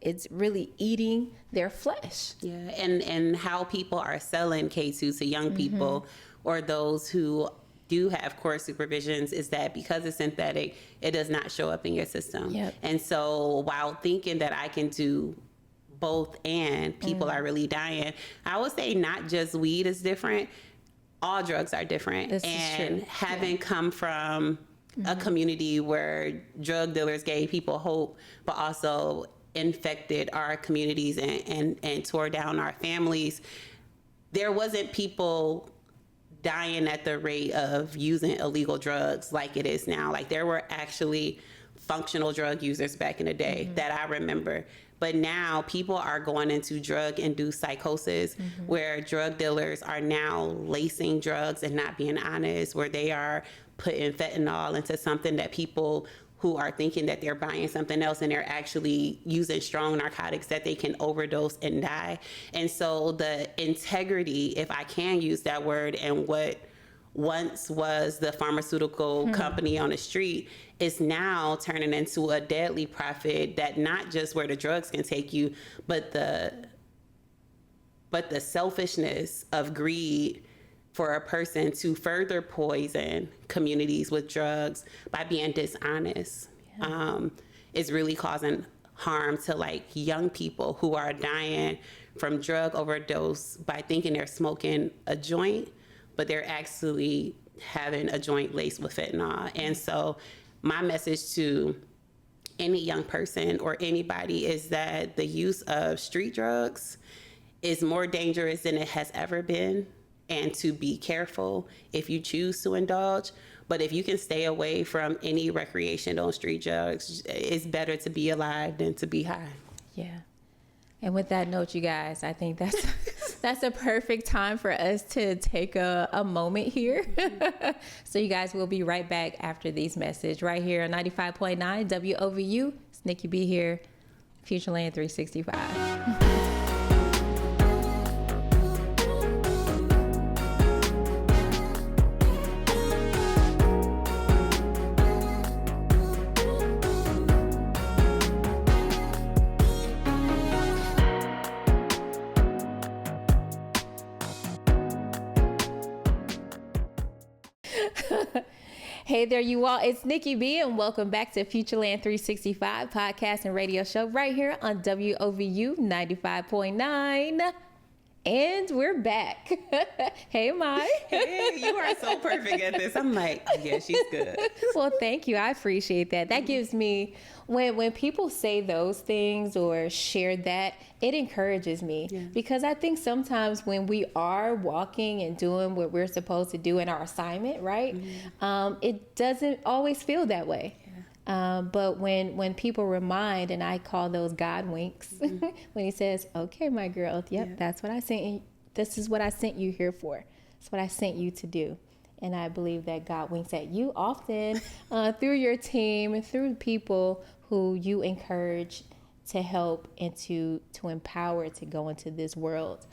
B: It's really eating their flesh.
A: Yeah, and how people are selling K2 to young people, or those who do have court supervisions, is that because it's synthetic, it does not show up in your system. Yep. And so while thinking that I can do both and people are really dying, I would say not just weed is different. All drugs are different.
B: This
A: and
B: is true.
A: Having come from a community where drug dealers gave people hope, but also infected our communities and tore down our families, there wasn't people dying at the rate of using illegal drugs like it is now. Like, there were actually functional drug users back in the day that I remember. But now people are going into drug-induced psychosis, where drug dealers are now lacing drugs and not being honest, where they are putting fentanyl into something that people who are thinking that they're buying something else, and they're actually using strong narcotics that they can overdose and die. And so the integrity, if I can use that word, and what once was the pharmaceutical company on the street is now turning into a deadly profit that not just where the drugs can take you, but the selfishness of greed for a person to further poison communities with drugs by being dishonest is really causing harm to like young people who are dying from drug overdose by thinking they're smoking a joint, but they're actually having a joint laced with fentanyl. And so my message to any young person or anybody is that the use of street drugs is more dangerous than it has ever been, and to be careful if you choose to indulge. But if you can stay away from any recreational street drugs, it's better to be alive than to be high.
B: Yeah. And with that note, you guys, I think that's a perfect time for us to take a moment here. So you guys will be right back after these messages right here on 95.9 WOVU. It's Nikki B here, Futureland365. Hey there, you all. It's Nikki B, and welcome back to Futureland365 podcast and radio show right here on WOVU 95.9. And we're back. Hey, Mai.
A: Hey, you are so perfect at this. I'm like, yeah, she's good.
B: Well, thank you. I appreciate that. That gives me, when people say those things or share that, it encourages me. Yeah. Because I think sometimes when we are walking and doing what we're supposed to do in our assignment, right, it doesn't always feel that way. But when people remind, and I call those God winks, when he says, okay, my girl, that's what I sent you. This is what I sent you here for. It's what I sent you to do. And I believe that God winks at you often through your team and through people who you encourage to help and to empower to go into this world,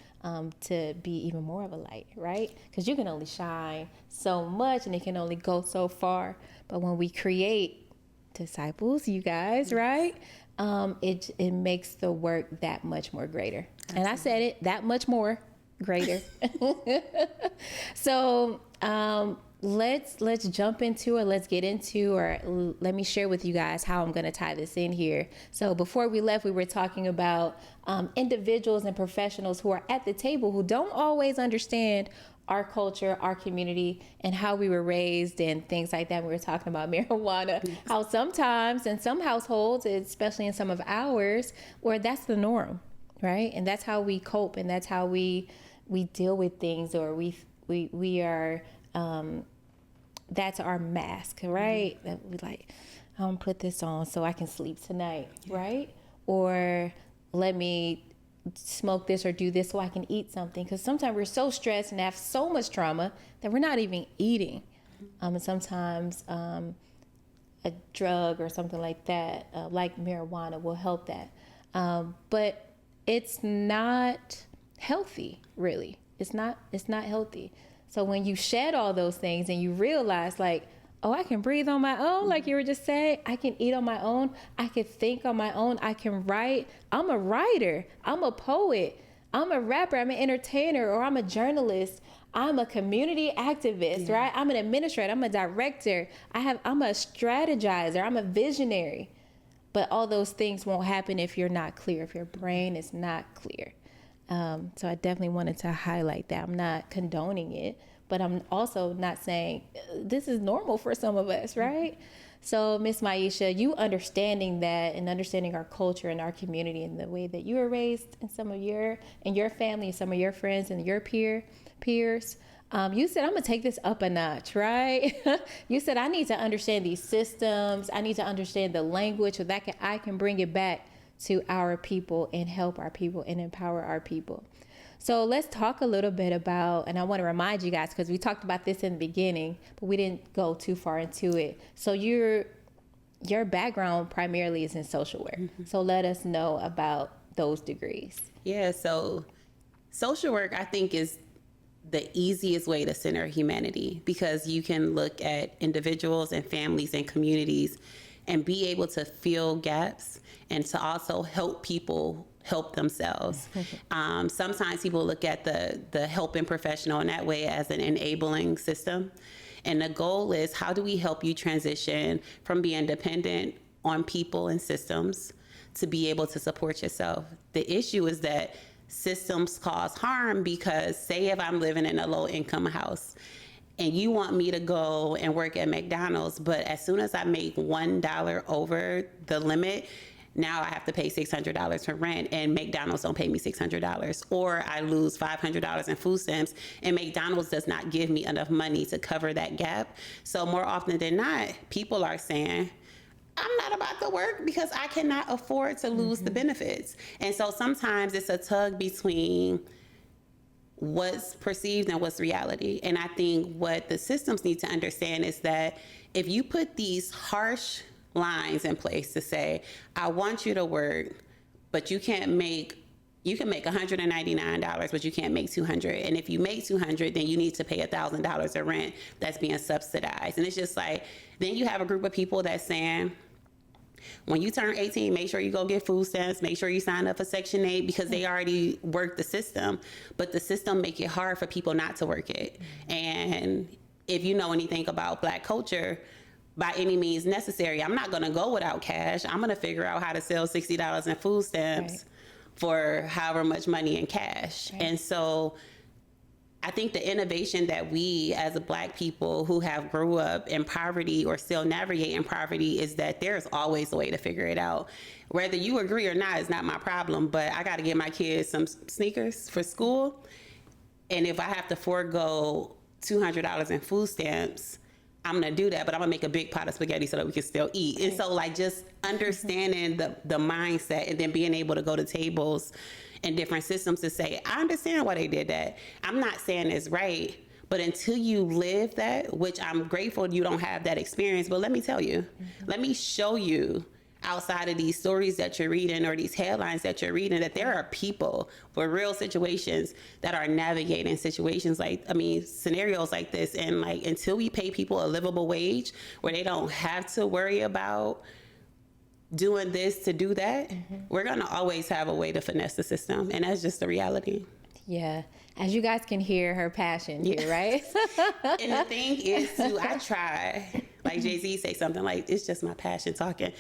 B: to be even more of a light, right? Because you can only shine so much and it can only go so far. But when we create disciples, you guys, right? It makes the work that much more greater. Absolutely. And I said it, that much more greater. So let's jump into, or let's get into, or let me share with you guys how I'm going to tie this in here. So before we left, we were talking about individuals and professionals who are at the table who don't always understand our culture, our community, and how we were raised and things like that. We were talking about marijuana, yes. How sometimes in some households, especially in some of ours, where that's the norm, right? And that's how we cope, and that's how we deal with things, or we are, that's our mask, right? That we like, I'm gonna put this on so I can sleep tonight, right? Or let me smoke this or do this so I can eat something, because sometimes we're so stressed and have so much trauma that we're not even eating. And sometimes a drug or something like that, like marijuana, will help that. But it's not healthy, really. It's not healthy. So when you shed all those things and you realize, like, oh, I can breathe on my own, like you were just saying. I can eat on my own. I can think on my own. I can write. I'm a writer. I'm a poet. I'm a rapper. I'm an entertainer, or I'm a journalist. I'm a community activist, right? I'm an administrator. I'm a director. I'm a strategizer. I'm a visionary. But all those things won't happen if you're not clear, if your brain is not clear. So I definitely wanted to highlight that. I'm not condoning it, but I'm also not saying this is normal for some of us, right? So Miss Myesha, you understanding that and understanding our culture and our community and the way that you were raised in some of your family and some of your friends and your peers, you said, I'm gonna take this up a notch, right? You said, I need to understand these systems. I need to understand the language so that I can bring it back to our people and help our people and empower our people. So let's talk a little bit about, and I want to remind you guys, because we talked about this in the beginning, but we didn't go too far into it. So your background primarily is in social work. Mm-hmm. So let us know about those degrees.
A: Yeah, so social work, I think, is the easiest way to center humanity, because you can look at individuals and families and communities and be able to fill gaps and to also help people help themselves. Sometimes people look at the helping professional in that way as an enabling system. And the goal is, how do we help you transition from being dependent on people and systems to be able to support yourself? The issue is that systems cause harm, because say if I'm living in a low income house and you want me to go and work at McDonald's, but as soon as I make $1 over the limit, now I have to pay $600 for rent, and McDonald's don't pay me $600. Or I lose $500 in food stamps, and McDonald's does not give me enough money to cover that gap. So more often than not, people are saying, I'm not about to work because I cannot afford to lose the benefits. And so sometimes it's a tug between what's perceived and what's reality. And I think what the systems need to understand is that if you put these harsh lines in place to say, I want you to work, but you can make $199, but you can't make $200. And if you make $200, then you need to pay $1,000 of rent that's being subsidized. And it's just like, then you have a group of people that's saying, when you turn 18, make sure you go get food stamps, make sure you sign up for Section 8, because they already work the system, but the system make it hard for people not to work it. And if you know anything about Black culture, by any means necessary, I'm not gonna go without cash. I'm gonna figure out how to sell $60 in food stamps for however much money in cash. And so I think the innovation that we as a Black people who have grew up in poverty or still navigate in poverty is that there's always a way to figure it out. Whether you agree or not is not my problem, but I got to get my kids some sneakers for school. And if I have to forego $200 in food stamps, I'm going to do that, but I'm going to make a big pot of spaghetti so that we can still eat. And so like just understanding the mindset, and then being able to go to tables and different systems to say, I understand why they did that. I'm not saying it's right, but until you live that, which I'm grateful you don't have that experience, but let me tell you, let me show you outside of these stories that you're reading or these headlines that you're reading, that there are people with real situations that are navigating situations scenarios like this. And like, until we pay people a livable wage where they don't have to worry about doing this to do that, we're going to always have a way to finesse the system. And that's just the reality.
B: Yeah. As you guys can hear her passion here, right?
A: And the thing is, too, I try, like Jay-Z say something like, it's just my passion talking.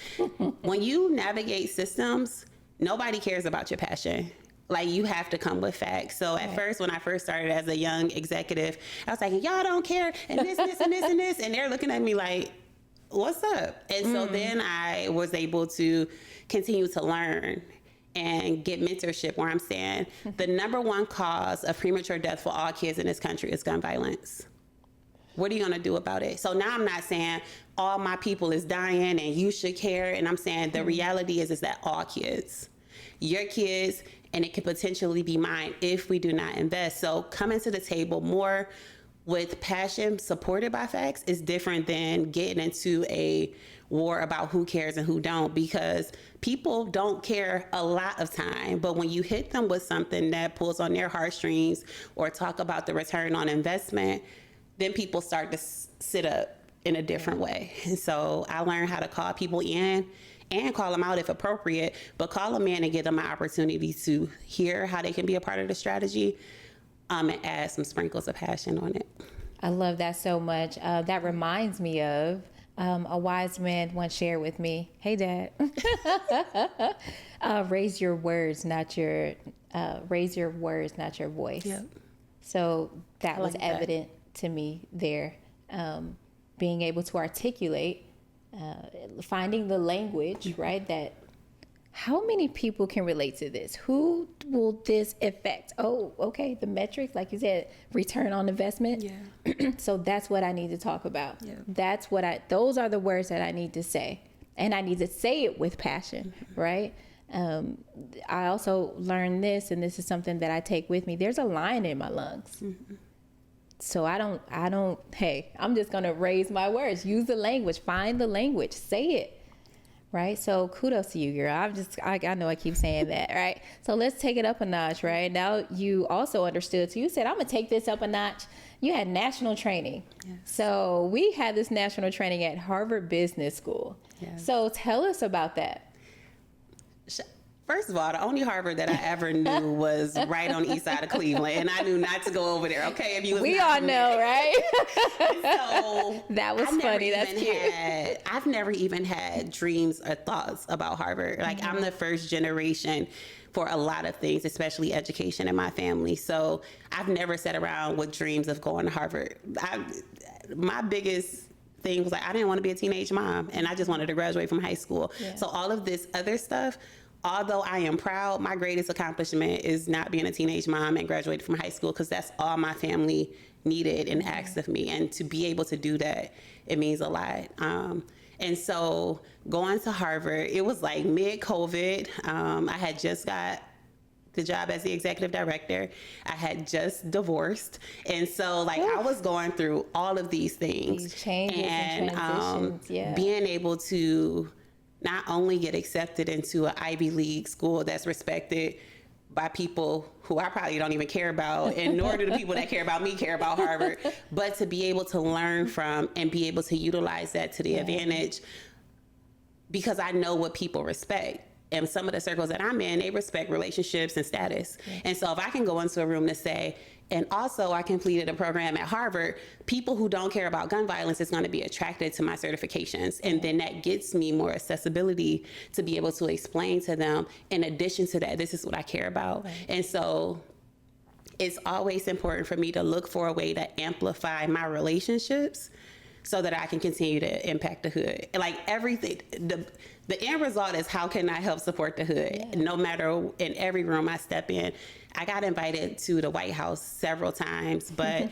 A: When you navigate systems, nobody cares about your passion. Like, you have to come with facts. So at first, when I first started as a young executive, I was like, y'all don't care, and this, and this, and this. And they're looking at me like, what's up? And so then I was able to continue to learn and get mentorship, where I'm saying the number one cause of premature death for all kids in this country is gun violence. What are you gonna do about it? So now I'm not saying all my people is dying and you should care. And I'm saying the reality is that all kids, your kids, and it could potentially be mine if we do not invest. So coming to the table more with passion, supported by facts, is different than getting into a war about who cares and who don't, because people don't care a lot of time. But when you hit them with something that pulls on their heartstrings or talk about the return on investment, then people start to sit up in a different way. And so I learned how to call people in and call them out if appropriate, but call them in and give them an opportunity to hear how they can be a part of the strategy, and add some sprinkles of passion on it.
B: I love that so much. That reminds me of a wise man once shared with me, hey, Dad, raise your words, not your voice. Yep. So that was evident to me there, being able to articulate, finding the language, right, that how many people can relate to this? Who will this affect? Oh, okay, the metrics, like you said, return on investment. Yeah. So that's what I need to talk about. Yeah. Those are the words that I need to say. And I need to say it with passion, right? I also learned this, and this is something that I take with me. There's a lion in my lungs. So I don't, hey, I'm just going to raise my words, use the language, find the language, say it. Right. So kudos to you, girl. I know I keep saying that. Right. So let's take it up a notch. Right. Now you also understood. So you said, I'm going to take this up a notch. You had national training.
A: Yes.
B: So we had this national training at Harvard Business School.
A: Yes.
B: So tell us about that.
A: First of all, the only Harvard that I ever knew was right on the east side of Cleveland, and I knew not to go over there. Okay, if you was
B: we all know, right?
A: So
B: that was funny. That's cute.
A: I've never even had dreams or thoughts about Harvard. Like I'm the first generation for a lot of things, especially education in my family. So I've never sat around with dreams of going to Harvard. My biggest thing was like I didn't want to be a teenage mom, and I just wanted to graduate from high school. Yeah. So all of this other stuff. Although I am proud, my greatest accomplishment is not being a teenage mom and graduating from high school, because that's all my family needed and asked of me. And to be able to do that, it means a lot. And so going to Harvard, it was like mid-COVID. I had just got the job as the executive director. I had just divorced. And so like I was going through all of these things.
B: These changes and transitions,
A: being able to not only get accepted into an Ivy League school that's respected by people who I probably don't even care about, and nor do the people that care about me care about Harvard, but to be able to learn from and be able to utilize that to the advantage, because I know what people respect. And some of the circles that I'm in, they respect relationships and status. Yeah. And so if I can go into a room to say, and also I completed a program at Harvard, people who don't care about gun violence is going to be attracted to my certifications. And then that gets me more accessibility to be able to explain to them, in addition to that, this is what I care about. Right. And so it's always important for me to look for a way to amplify my relationships so that I can continue to impact the hood. Like everything, the end result is how can I help support the hood? Yeah. No matter, in every room I step in. I got invited to the White House several times, but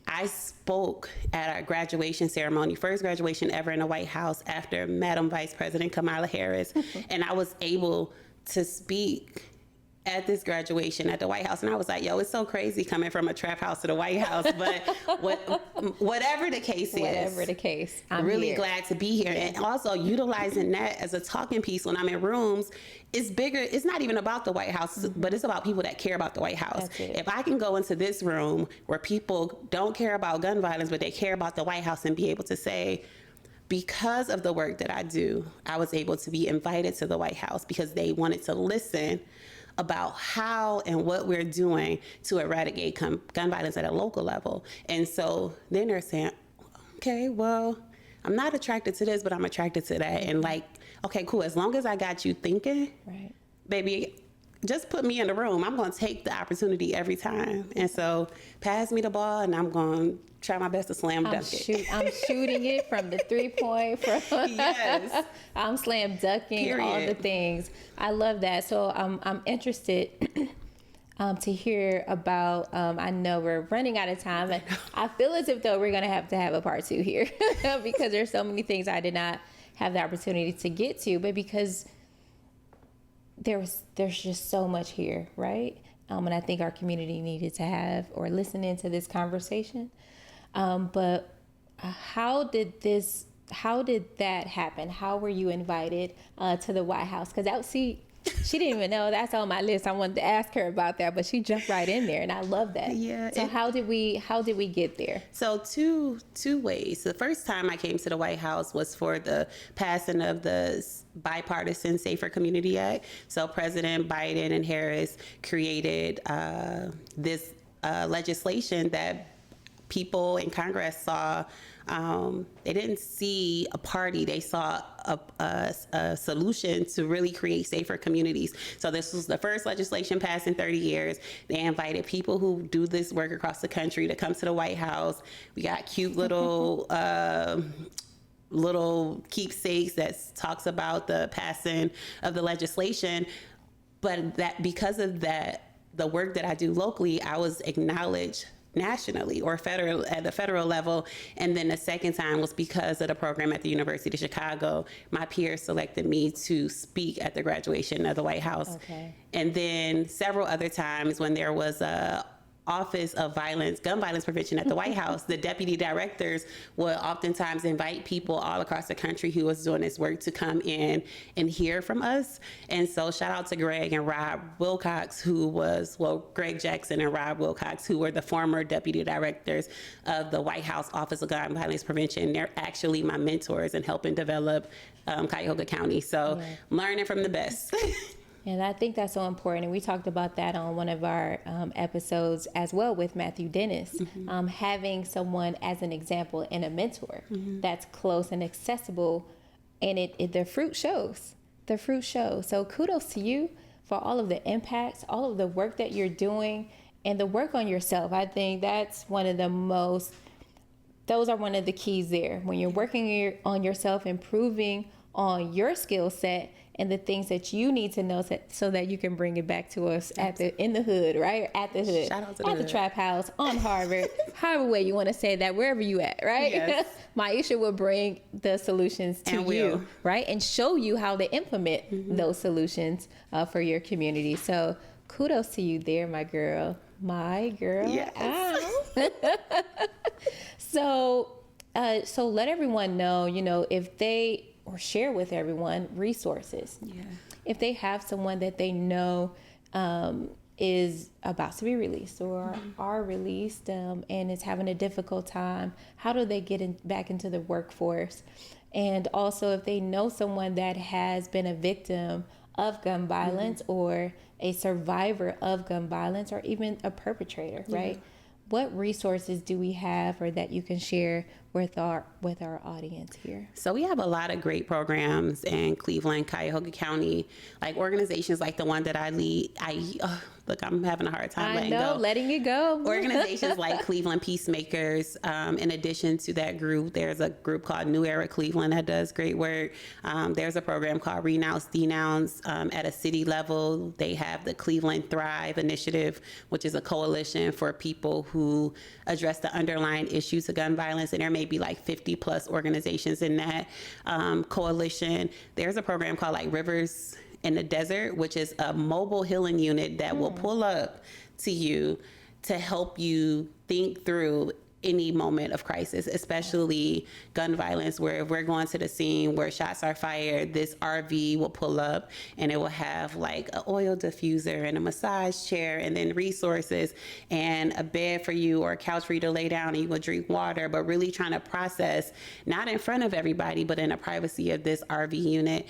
A: I spoke at our graduation ceremony, first graduation ever in the White House after Madam Vice President Kamala Harris. And I was able to speak at this graduation at the White House. And I was like, yo, it's so crazy coming from a trap house to the White House. But whatever the case is, I'm really glad to be here. And also utilizing that as a talking piece when I'm in rooms is bigger. It's not even about the White House, but it's about people that care about the White House. If I can go into this room where people don't care about gun violence, but they care about the White House, and be able to say, because of the work that I do, I was able to be invited to the White House because they wanted to listen about how and what we're doing to eradicate gun violence at a local level. And so then they're saying, okay, well, I'm not attracted to this, but I'm attracted to that. And like, okay, cool. As long as I got you thinking, right, baby, just put me in the room. I'm going to take the opportunity every time. And so pass me the ball, and I'm going to try my best to slam dunk it.
B: I'm shooting it from the 3-point. Yes. I'm slam dunking. Period. All the things. I love that. So I'm interested to hear about, I know we're running out of time, and I feel as if though we're going to have a part 2 here because there's so many things I did not have the opportunity to get to, but because there's just so much here, right? And I think our community needed to have or listen into this conversation. But how did that happen? How were you invited to the White House? Because she didn't even know that's on my list. I wanted to ask her about that, but she jumped right in there, and I love that. Yeah. So how did we get there?
A: So two ways. The first time I came to the White House was for the passing of the bipartisan Safer Community Act. So President Biden and Harris created this legislation that people in Congress saw. They didn't see a party. They saw a solution to really create safer communities. So this was the first legislation passed in 30 years. They invited people who do this work across the country to come to the White House. We got cute little keepsakes that talks about the passing of the legislation. But that because of that, the work that I do locally, I was acknowledged nationally or at the federal level. And then the second time was because of the program at the University of Chicago. My peers selected me to speak at the graduation of the White House. Okay. And then several other times when there was a Office of Gun Violence Prevention at the White House, the deputy directors would oftentimes invite people all across the country who was doing this work to come in and hear from us. And so shout out to Greg and Rob Wilcox, Greg Jackson and Rob Wilcox, who were the former deputy directors of the White House Office of Gun Violence Prevention. They're actually my mentors in helping develop Cuyahoga County. So learning from the best.
B: And I think that's so important. And we talked about that on one of our episodes as well with Matthew Dennis. Having someone as an example and a mentor that's close and accessible, and the fruit shows. The fruit shows. So kudos to you for all of the impacts, all of the work that you're doing, and the work on yourself. I think that's those are one of the keys there. When you're working on yourself, improving on your skill set, and the things that you need to know so that you can bring it back to us in the hood, right? At the hood.
A: Shout out to
B: at the trap house, on Harvard, however way you want to say that, wherever you at, right?
A: Yes.
B: Myesha will bring the solutions to you, right? And show you how to implement those solutions for your community. So kudos to you there, my girl. My girl.
A: Yes.
B: So let everyone know, if they, or share with everyone resources. Yeah. If they have someone that they know is about to be released or are released and is having a difficult time, how do they get back into the workforce? And also if they know someone that has been a victim of gun violence or a survivor of gun violence or even a perpetrator, right? What resources do we have or that you can share with our audience here?
A: So we have a lot of great programs in Cleveland, Cuyahoga County, like organizations like the one that I lead. Look, I'm having a hard time
B: letting it go.
A: Organizations like Cleveland Peacemakers. In addition to that group, there's a group called New Era Cleveland that does great work. There's a program called Renounce Denounce at a city level. They have the Cleveland Thrive Initiative, which is a coalition for people who address the underlying issues of gun violence. And there may be like 50 plus organizations in that coalition. There's a program called like Rivers in the Desert, which is a mobile healing unit that will pull up to you to help you think through any moment of crisis, especially gun violence, where if we're going to the scene where shots are fired, this RV will pull up and it will have like an oil diffuser and a massage chair and then resources and a bed for you or a couch for you to lay down and you will drink water, but really trying to process, not in front of everybody, but in the privacy of this RV unit.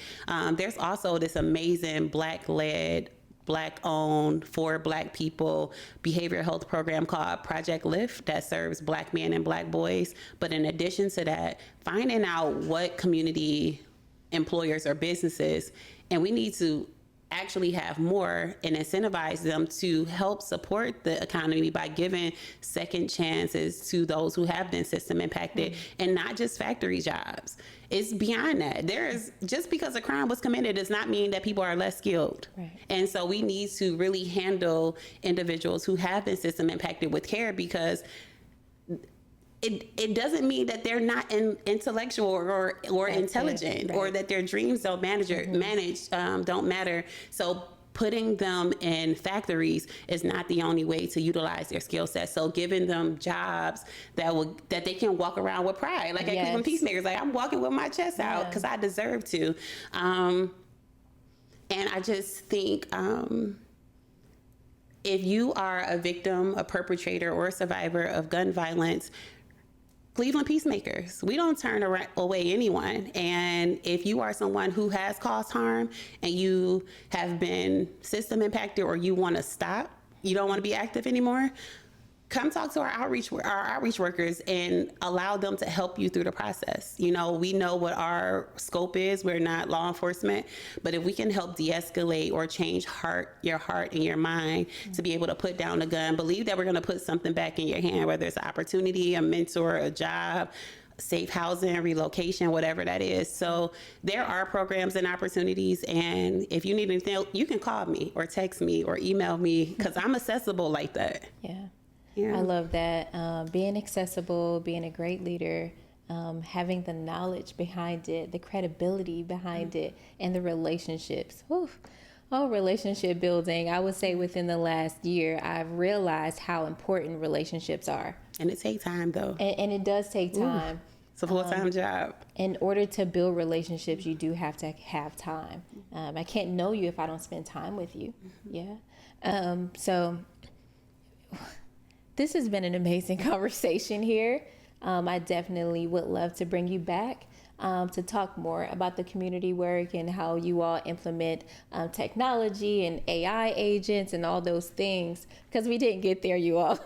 A: There's also this amazing Black-led, Black-owned, for Black people behavioral health program called Project Lift that serves Black men and Black boys. But in addition to that, finding out what community employers or businesses, and we need to actually have more and incentivize them to help support the economy by giving second chances to those who have been system impacted and not just factory jobs. It's beyond that. Just because a crime was committed does not mean that people are less skilled. Right. And so we need to really handle individuals who have been system impacted with care, because it doesn't mean that they're not intellectual or intelligent, right, or that their dreams don't don't matter. So putting them in factories is not the only way to utilize their skill set. So giving them jobs that they can walk around with pride, like at Cleveland Peacemakers, like I'm walking with my chest out because I deserve to. And I just think if you are a victim, a perpetrator, or a survivor of gun violence, Cleveland Peacemakers, we don't turn away anyone. And if you are someone who has caused harm and you have been system impacted or you want to stop, you don't want to be active anymore, come talk to our outreach workers and allow them to help you through the process. We know what our scope is. We're not law enforcement, but if we can help de-escalate or change your heart and your mind to be able to put down a gun, believe that we're going to put something back in your hand, whether it's an opportunity, a mentor, a job, safe housing, relocation, whatever that is. So there are programs and opportunities. And if you need anything, you can call me or text me or email me, because I'm accessible like that.
B: Yeah, I love that. Being accessible, being a great leader, having the knowledge behind it, the credibility behind it, and the relationships. Whew. Oh, relationship building. I would say within the last year, I've realized how important relationships are.
A: And it takes time, though.
B: And it does take time.
A: It's a full-time job.
B: In order to build relationships, you do have to have time. I can't know you if I don't spend time with you. Yeah. So this has been an amazing conversation here. I definitely would love to bring you back to talk more about the community work and how you all implement technology and AI agents and all those things, because we didn't get there, you all.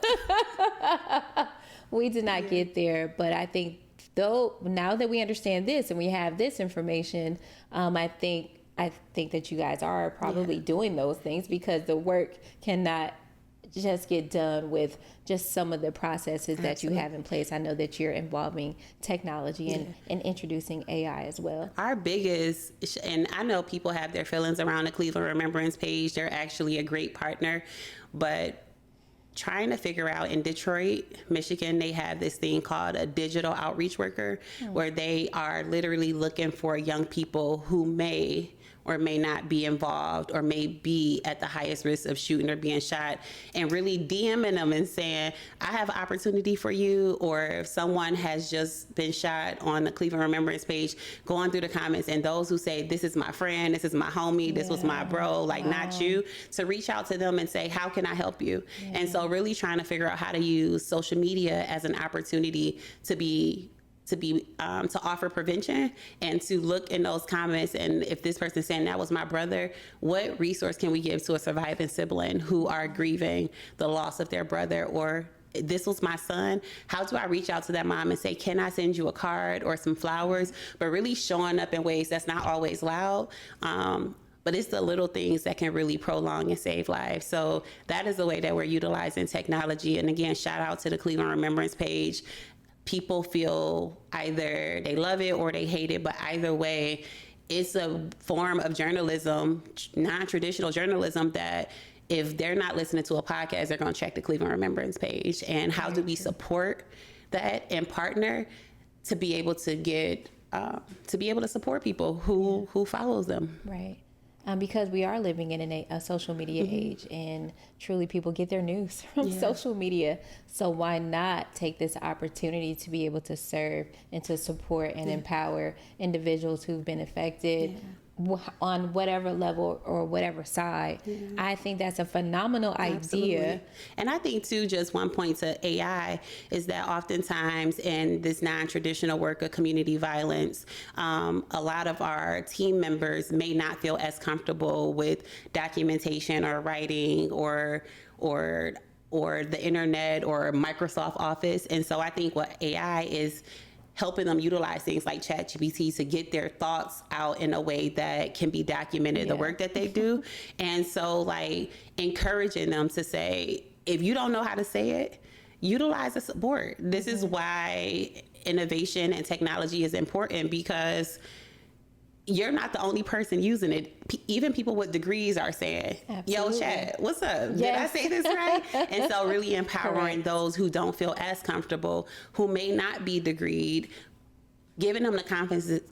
B: We did not get there, but I think though now that we understand this and we have this information, I think that you guys are probably doing those things, because the work cannot just get done with just some of the processes that you have in place. I know that you're involving technology and introducing AI as well.
A: Our biggest, and I know people have their feelings around the Cleveland Remembrance page. They're actually a great partner, but trying to figure out, in Detroit, Michigan, they have this thing called a digital outreach worker, where they are literally looking for young people who may or may not be involved or may be at the highest risk of shooting or being shot, and really DMing them and saying, I have an opportunity for you. Or if someone has just been shot on the Cleveland Remembrance page, going through the comments, and those who say, this is my friend, this is my homie, this was my bro, like not you, to reach out to them and say, how can I help you? And so really trying to figure out how to use social media as an opportunity to offer prevention and to look in those comments. And if this person's saying that was my brother, what resource can we give to a surviving sibling who are grieving the loss of their brother? Or this was my son. How do I reach out to that mom and say, can I send you a card or some flowers? But really showing up in ways that's not always loud. But it's the little things that can really prolong and save lives. So that is the way that we're utilizing technology. And again, shout out to the Cleveland Remembrance page. People feel either they love it or they hate it, but either way, it's a form of journalism, non-traditional journalism, that if they're not listening to a podcast, they're going to check the Cleveland Remembrance page. And how do we support that and partner to be able to get, to be able to support people who follows them?
B: Right. Because we are living in a social media age, and truly people get their news from social media. So why not take this opportunity to be able to serve and to support and empower individuals who've been affected on whatever level or whatever side? I think that's a phenomenal idea.
A: And I think too, just one point to AI is that oftentimes in this non-traditional work of community violence, a lot of our team members may not feel as comfortable with documentation or writing or the internet or Microsoft Office. And so I think what AI is helping them utilize things like ChatGPT to get their thoughts out in a way that can be documented, the work that they do. And so like encouraging them to say, if you don't know how to say it, utilize the support. This is why innovation and technology is important, because you're not the only person using it. Even people with degrees are saying, yo, chat, what's up? Did I say this right? And so really empowering those who don't feel as comfortable, who may not be degreed, giving them the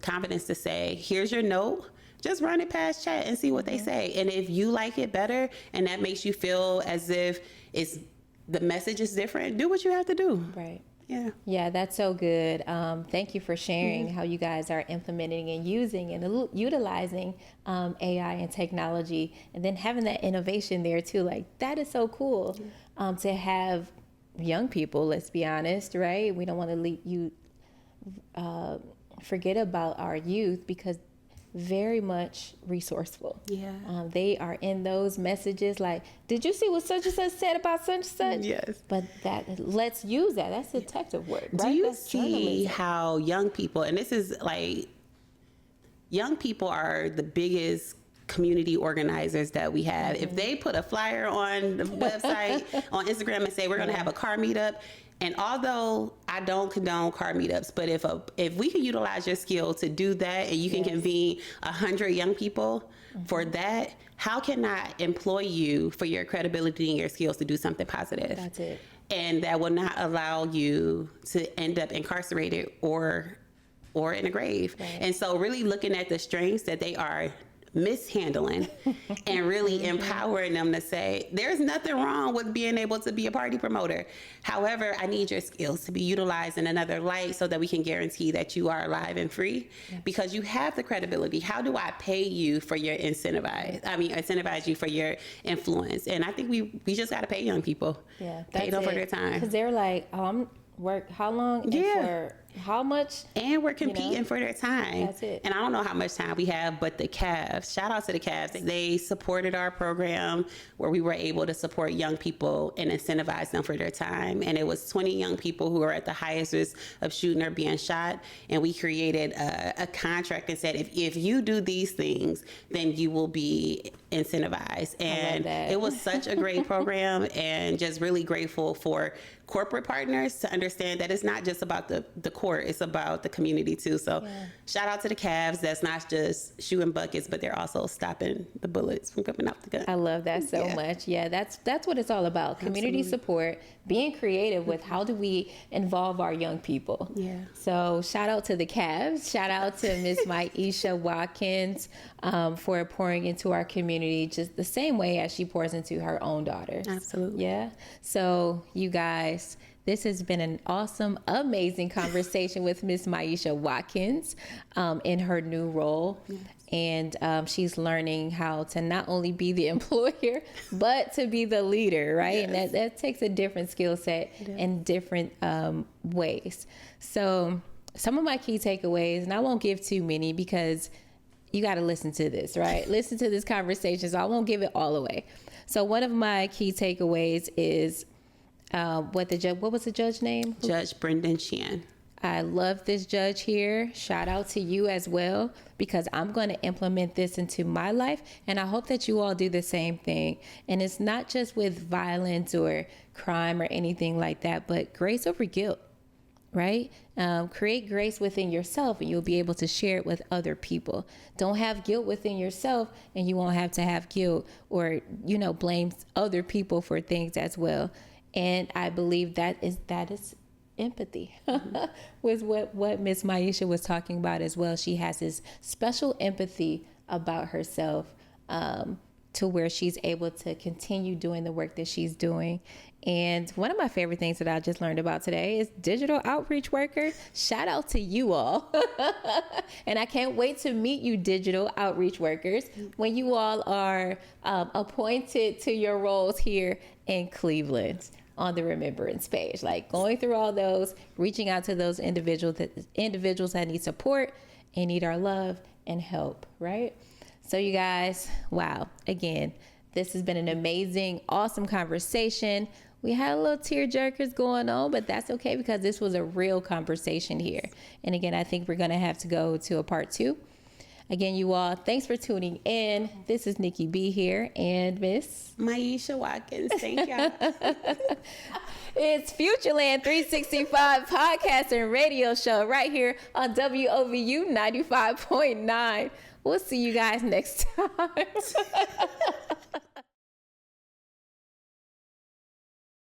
A: confidence to say, here's your note, just run it past chat and see what they say. And if you like it better and that makes you feel as if the message is different, do what you have to do.
B: Right.
A: Yeah,
B: that's so good. Thank you for sharing how you guys are implementing and using and utilizing AI and technology, and then having that innovation there too. Like, that is so cool to have young people, let's be honest, right? We don't want to forget about our youth, because very much resourceful. They are in those messages like, did you see what such and such said about such and such?
A: Yes.
B: But let's use that. That's detective work, right?
A: Do you
B: That's
A: see
B: journalism.
A: how young people, and this is like, young people are the biggest community organizers that we have. If they put a flyer on the website, on Instagram, and say, we're going to have a car meetup, and although I don't condone car meetups, but if we can utilize your skill to do that, and you can convene 100 young people for that, how can I employ you for your credibility and your skills to do something positive?
B: That's it.
A: And that will not allow you to end up incarcerated or in a grave. Right. And so really looking at the strengths that they are mishandling and really empowering them to say, there's nothing wrong with being able to be a party promoter. However, I need your skills to be utilized in another light so that we can guarantee that you are alive and free, because you have the credibility. How do I pay you for your incentivize you for your influence? And I think we just got to pay young people.
B: Yeah,
A: pay them for their time.
B: Because they're like, work how long and for how much,
A: and we're competing for their time.
B: That's it.
A: And I don't know how much time we have, but the Cavs, shout out to the Cavs, they supported our program where we were able to support young people and incentivize them for their time. And it was 20 young people who were at the highest risk of shooting or being shot, and we created a contract and said, if you do these things, then you will be incentivized. And it was such a great program, and just really grateful for corporate partners to understand that it's not just about the court, it's about the community too. So shout out to the Cavs. That's not just shooting buckets, but they're also stopping the bullets from coming out the gun.
B: I love that so much. Yeah, that's what it's all about. Community support, being creative with how do we involve our young people.
A: Yeah.
B: So shout out to the Cavs. Shout out to Miss Myesha Watkins for pouring into our community just the same way as she pours into her own daughters.
A: Absolutely.
B: Yeah. So you guys, this has been an awesome, amazing conversation with Miss Myesha Watkins in her new role.
A: Yes.
B: And she's learning how to not only be the employer, but to be the leader, right?
A: Yes.
B: And that takes a different skill set in different ways. So some of my key takeaways, and I won't give too many because you got to listen to this, right? Listen to this conversation, so I won't give it all away. So one of my key takeaways is what was the judge name?
A: Judge Brendan Chan.
B: I love this judge here. Shout out to you as well, because I'm going to implement this into my life, and I hope that you all do the same thing. And it's not just with violence or crime or anything like that, but grace over guilt, right? Create grace within yourself, and you'll be able to share it with other people. Don't have guilt within yourself, and you won't have to have guilt or, blame other people for things as well. And I believe that is empathy with what Miss Myesha was talking about as well. She has this special empathy about herself to where she's able to continue doing the work that she's doing. And one of my favorite things that I just learned about today is digital outreach worker. Shout out to you all. And I can't wait to meet you, digital outreach workers, when you all are appointed to your roles here in Cleveland on the remembrance page, like going through all those, reaching out to those individuals that need support and need our love and help, right? So you guys, wow, again, this has been an amazing, awesome conversation. We had a little tear jerkers going on, but that's okay because this was a real conversation here. And again, I think we're gonna have to go to a part 2. Again, you all, thanks for tuning in. This is Nikki B here and Miss
A: Myesha Watkins. Thank y'all.
B: It's Futureland365 podcast and radio show right here on WOVU 95.9. We'll see you guys next time.